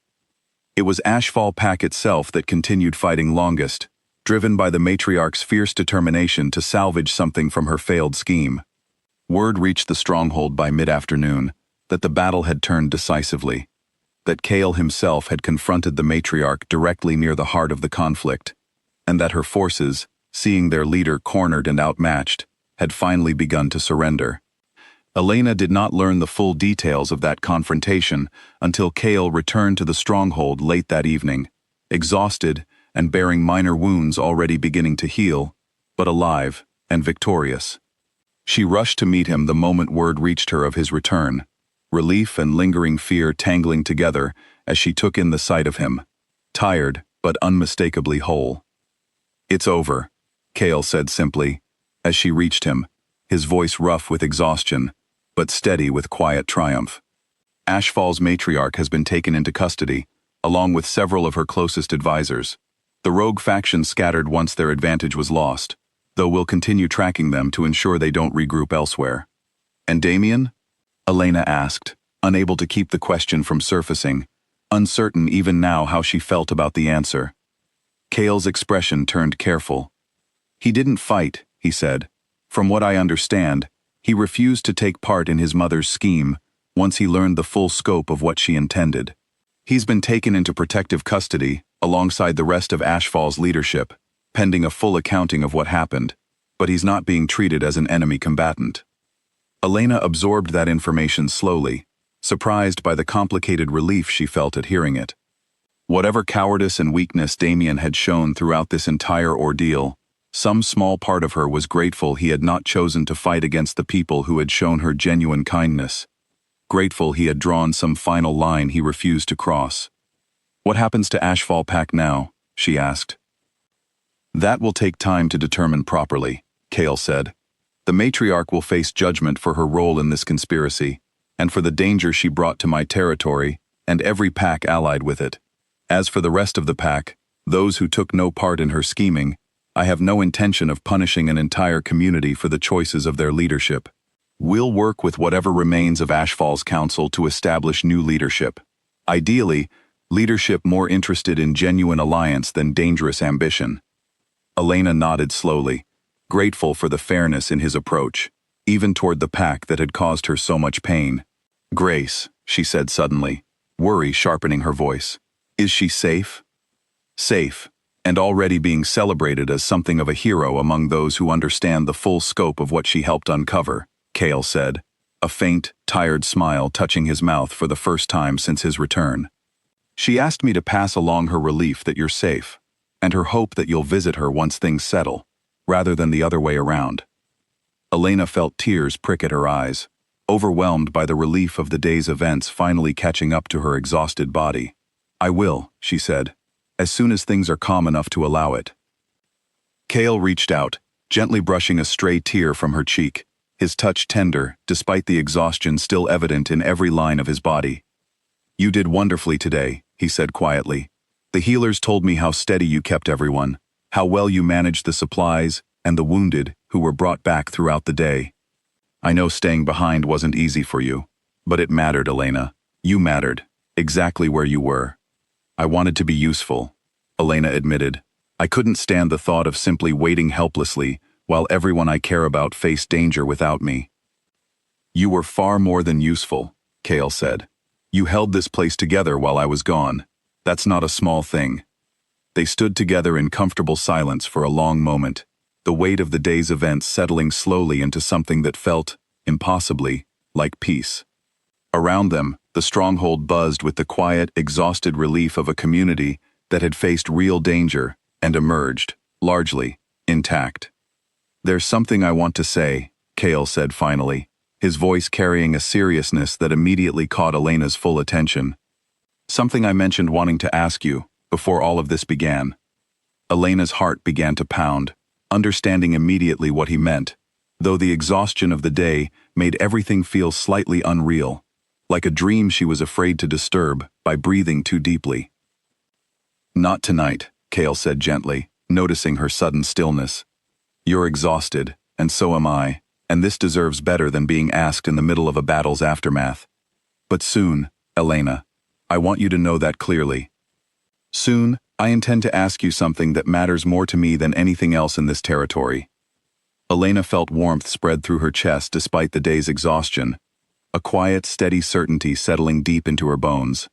It was Ashfall Pack itself that continued fighting longest, driven by the matriarch's fierce determination to salvage something from her failed scheme. Word reached the stronghold by mid-afternoon that the battle had turned decisively, that Chaol himself had confronted the matriarch directly near the heart of the conflict, and that her forces, seeing their leader cornered and outmatched, had finally begun to surrender. Elena did not learn the full details of that confrontation until Chaol returned to the stronghold late that evening, exhausted and bearing minor wounds already beginning to heal, but alive and victorious. She rushed to meet him the moment word reached her of his return, relief and lingering fear tangling together as she took in the sight of him, tired but unmistakably whole. "It's over," Chaol said simply, as she reached him, his voice rough with exhaustion, but steady with quiet triumph. "Ashfall's matriarch has been taken into custody, along with several of her closest advisors. The rogue faction scattered once their advantage was lost, though we'll continue tracking them to ensure they don't regroup elsewhere." "And Damien?" Elena asked, unable to keep the question from surfacing, uncertain even now how she felt about the answer. Chaol's expression turned careful. "He didn't fight," he said. "From what I understand, he refused to take part in his mother's scheme once he learned the full scope of what she intended. He's been taken into protective custody alongside the rest of Ashfall's leadership, pending a full accounting of what happened, but he's not being treated as an enemy combatant." Elena absorbed that information slowly, surprised by the complicated relief she felt at hearing it. Whatever cowardice and weakness Damien had shown throughout this entire ordeal, some small part of her was grateful he had not chosen to fight against the people who had shown her genuine kindness. Grateful he had drawn some final line he refused to cross. "What happens to Ashfall Pack now?" she asked. "That will take time to determine properly," Chaol said. "The matriarch will face judgment for her role in this conspiracy, and for the danger she brought to my territory and every pack allied with it. As for the rest of the pack, those who took no part in her scheming, I have no intention of punishing an entire community for the choices of their leadership. We'll work with whatever remains of Ashfall's council to establish new leadership. Ideally, leadership more interested in genuine alliance than dangerous ambition." Elena nodded slowly, grateful for the fairness in his approach, even toward the pack that had caused her so much pain. "Grace," she said suddenly, worry sharpening her voice. "Is she safe?" "Safe, and already being celebrated as something of a hero among those who understand the full scope of what she helped uncover," Chaol said, a faint, tired smile touching his mouth for the first time since his return. "She asked me to pass along her relief that you're safe, and her hope that you'll visit her once things settle, rather than the other way around." Elena felt tears prick at her eyes, overwhelmed by the relief of the day's events finally catching up to her exhausted body. "I will," she said, "as soon as things are calm enough to allow it." Chaol reached out, gently brushing a stray tear from her cheek, his touch tender despite the exhaustion still evident in every line of his body. "You did wonderfully today," he said quietly. "The healers told me how steady you kept everyone, how well you managed the supplies and the wounded who were brought back throughout the day. I know staying behind wasn't easy for you, but it mattered, Elena. You mattered, exactly where you were." "I wanted to be useful," Elena admitted. "I couldn't stand the thought of simply waiting helplessly while everyone I care about faced danger without me." "You were far more than useful," Chaol said. "You held this place together while I was gone. That's not a small thing." They stood together in comfortable silence for a long moment, the weight of the day's events settling slowly into something that felt, impossibly, like peace. Around them, the stronghold buzzed with the quiet, exhausted relief of a community that had faced real danger and emerged, largely, intact. "There's something I want to say," Chaol said finally, his voice carrying a seriousness that immediately caught Elena's full attention. "Something I mentioned wanting to ask you before all of this began." Elena's heart began to pound, understanding immediately what he meant, though the exhaustion of the day made everything feel slightly unreal, like a dream she was afraid to disturb by breathing too deeply. "Not tonight," Kale said gently, noticing her sudden stillness. "You're exhausted, and so am I, and this deserves better than being asked in the middle of a battle's aftermath. But soon, Elena, I want you to know that clearly. Soon, I intend to ask you something that matters more to me than anything else in this territory." Elena felt warmth spread through her chest despite the day's exhaustion, a quiet, steady certainty settling deep into her bones.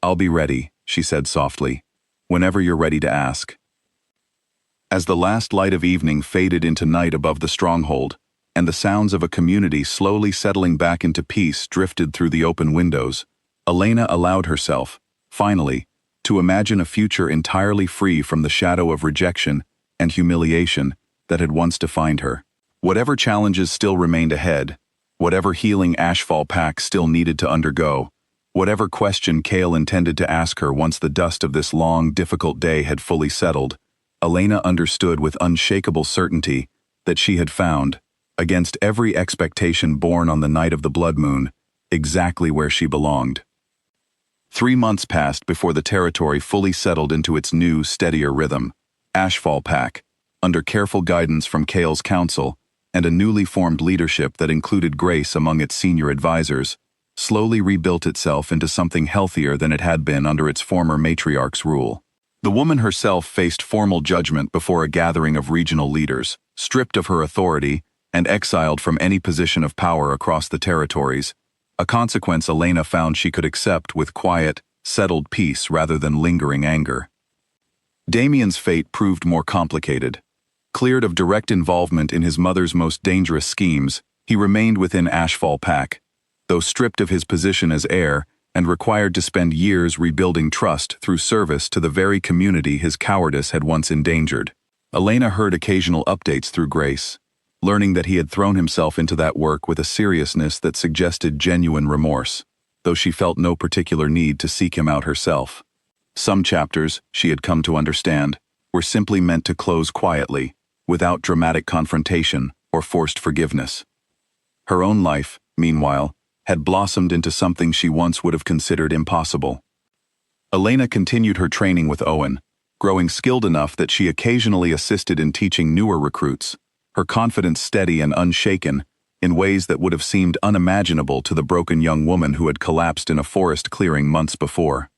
"I'll be ready," she said softly, "whenever you're ready to ask." As the last light of evening faded into night above the stronghold, and the sounds of a community slowly settling back into peace drifted through the open windows, Elena allowed herself, finally, to imagine a future entirely free from the shadow of rejection and humiliation that had once defined her. Whatever challenges still remained ahead, whatever healing Ashfall Pack still needed to undergo, whatever question Kale intended to ask her once the dust of this long, difficult day had fully settled, Elena understood with unshakable certainty that she had found, against every expectation born on the night of the blood moon, exactly where she belonged. 3 months passed before the territory fully settled into its new, steadier rhythm. Ashfall Pack, under careful guidance from Kale's council and a newly formed leadership that included Grace among its senior advisors, slowly rebuilt itself into something healthier than it had been under its former matriarch's rule. The woman herself faced formal judgment before a gathering of regional leaders, stripped of her authority and exiled from any position of power across the territories, a consequence Elena found she could accept with quiet, settled peace rather than lingering anger. Damien's fate proved more complicated. Cleared of direct involvement in his mother's most dangerous schemes, he remained within Ashfall Pack, though stripped of his position as heir and required to spend years rebuilding trust through service to the very community his cowardice had once endangered. Elena heard occasional updates through Grace, learning that he had thrown himself into that work with a seriousness that suggested genuine remorse, though she felt no particular need to seek him out herself. Some chapters, she had come to understand, were simply meant to close quietly, without dramatic confrontation or forced forgiveness. Her own life, meanwhile, had blossomed into something she once would have considered impossible. Elena continued her training with Owen, growing skilled enough that she occasionally assisted in teaching newer recruits, her confidence steady and unshaken in ways that would have seemed unimaginable to the broken young woman who had collapsed in a forest clearing months before.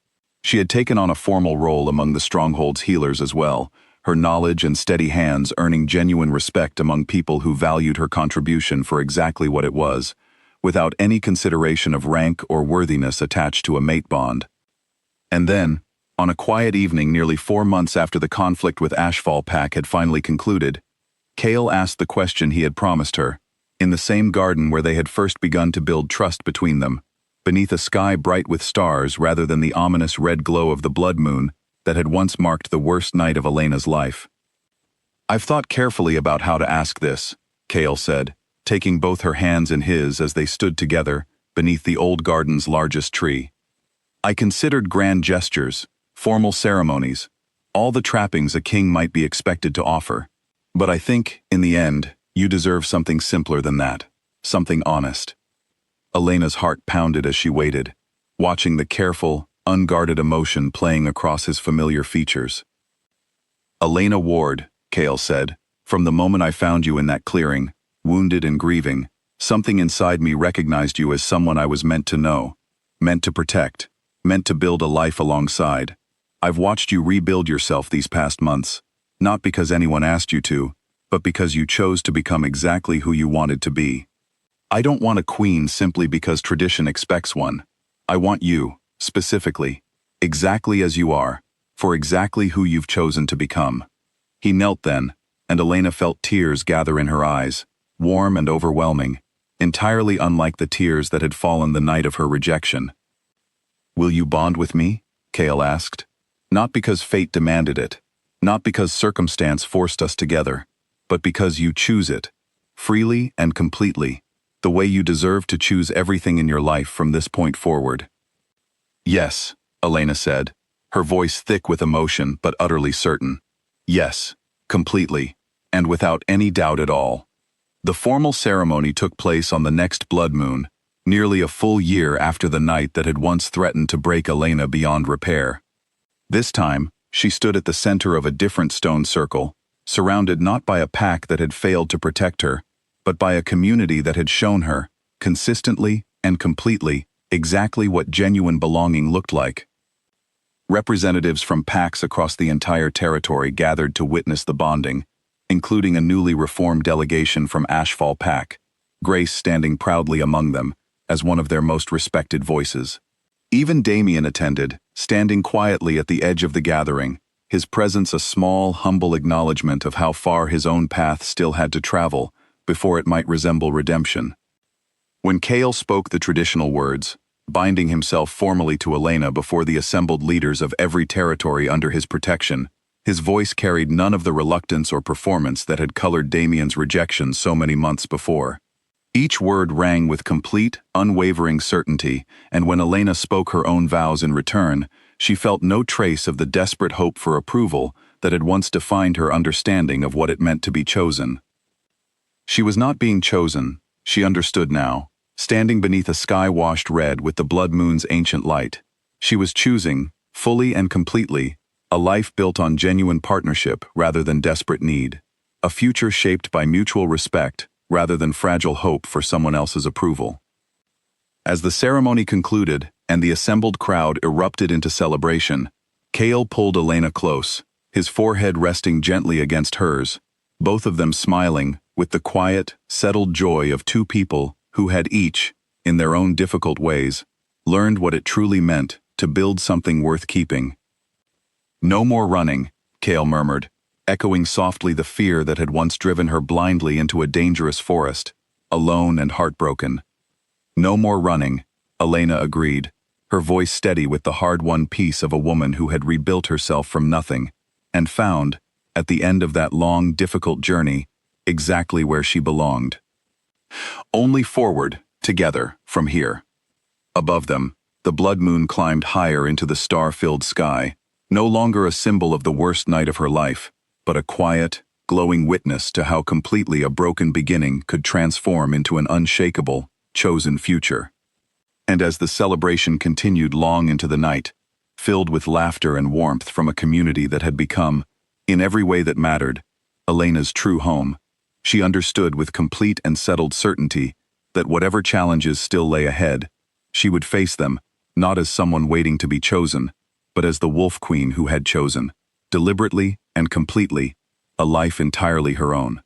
She had taken on a formal role among the Stronghold's healers as well, her knowledge and steady hands earning genuine respect among people who valued her contribution for exactly what it was, without any consideration of rank or worthiness attached to a mate bond. And then, on a quiet evening nearly 4 months after the conflict with Ashfall Pack had finally concluded, Kale asked the question he had promised her, in the same garden where they had first begun to build trust between them, beneath a sky bright with stars rather than the ominous red glow of the blood moon that had once marked the worst night of Elena's life. "I've thought carefully about how to ask this," Kale said, taking both her hands in his as they stood together beneath the old garden's largest tree. "I considered grand gestures, formal ceremonies, all the trappings a king might be expected to offer. But I think, in the end, you deserve something simpler than that, something honest." Elena's heart pounded as she waited, watching the careful, unguarded emotion playing across his familiar features. "Elena Ward," Kale said, "from the moment I found you in that clearing, wounded and grieving, something inside me recognized you as someone I was meant to know, meant to protect, meant to build a life alongside. I've watched you rebuild yourself these past months, not because anyone asked you to, but because you chose to become exactly who you wanted to be. I don't want a queen simply because tradition expects one. I want you, specifically, exactly as you are, for exactly who you've chosen to become." He knelt then, and Elena felt tears gather in her eyes, warm and overwhelming, entirely unlike the tears that had fallen the night of her rejection. "Will you bond with me?" Kale asked. "Not because fate demanded it, not because circumstance forced us together, but because you choose it, freely and completely, the way you deserve to choose everything in your life from this point forward." "Yes," Elena said, her voice thick with emotion but utterly certain. "Yes, completely. and without any doubt at all. The formal ceremony took place on the next blood moon, nearly a full year after the night that had once threatened to break Elena beyond repair. This time, she stood at the center of a different stone circle, surrounded not by a pack that had failed to protect her, but by a community that had shown her, consistently and completely, exactly what genuine belonging looked like. Representatives from packs across the entire territory gathered to witness the bonding, including a newly reformed delegation from Ashfall Pack, Grace standing proudly among them as one of their most respected voices. Even Damien attended, standing quietly at the edge of the gathering, his presence a small, humble acknowledgement of how far his own path still had to travel before it might resemble redemption. When Cale spoke the traditional words, binding himself formally to Elena before the assembled leaders of every territory under his protection, his voice carried none of the reluctance or performance that had colored Damien's rejection so many months before. Each word rang with complete, unwavering certainty, and when Elena spoke her own vows in return, she felt no trace of the desperate hope for approval that had once defined her understanding of what it meant to be chosen. She was not being chosen, she understood now, standing beneath a sky washed red with the blood moon's ancient light. She was choosing, fully and completely, a life built on genuine partnership rather than desperate need, a future shaped by mutual respect rather than fragile hope for someone else's approval. As the ceremony concluded and the assembled crowd erupted into celebration, Cale pulled Elena close, his forehead resting gently against hers, both of them smiling with the quiet, settled joy of two people who had each, in their own difficult ways, learned what it truly meant to build something worth keeping. "No more running," Cale murmured, echoing softly the fear that had once driven her blindly into a dangerous forest, alone and heartbroken. "No more running," Elena agreed, her voice steady with the hard-won peace of a woman who had rebuilt herself from nothing, and found, at the end of that long, difficult journey, exactly where she belonged. Only forward, together, from here. Above them, the blood moon climbed higher into the star-filled sky, no longer a symbol of the worst night of her life, but a quiet, glowing witness to how completely a broken beginning could transform into an unshakable, chosen future. And as the celebration continued long into the night, filled with laughter and warmth from a community that had become, in every way that mattered, Elena's true home, she understood with complete and settled certainty that whatever challenges still lay ahead, she would face them, not as someone waiting to be chosen, but as the Wolf Queen who had chosen, deliberately and completely, a life entirely her own.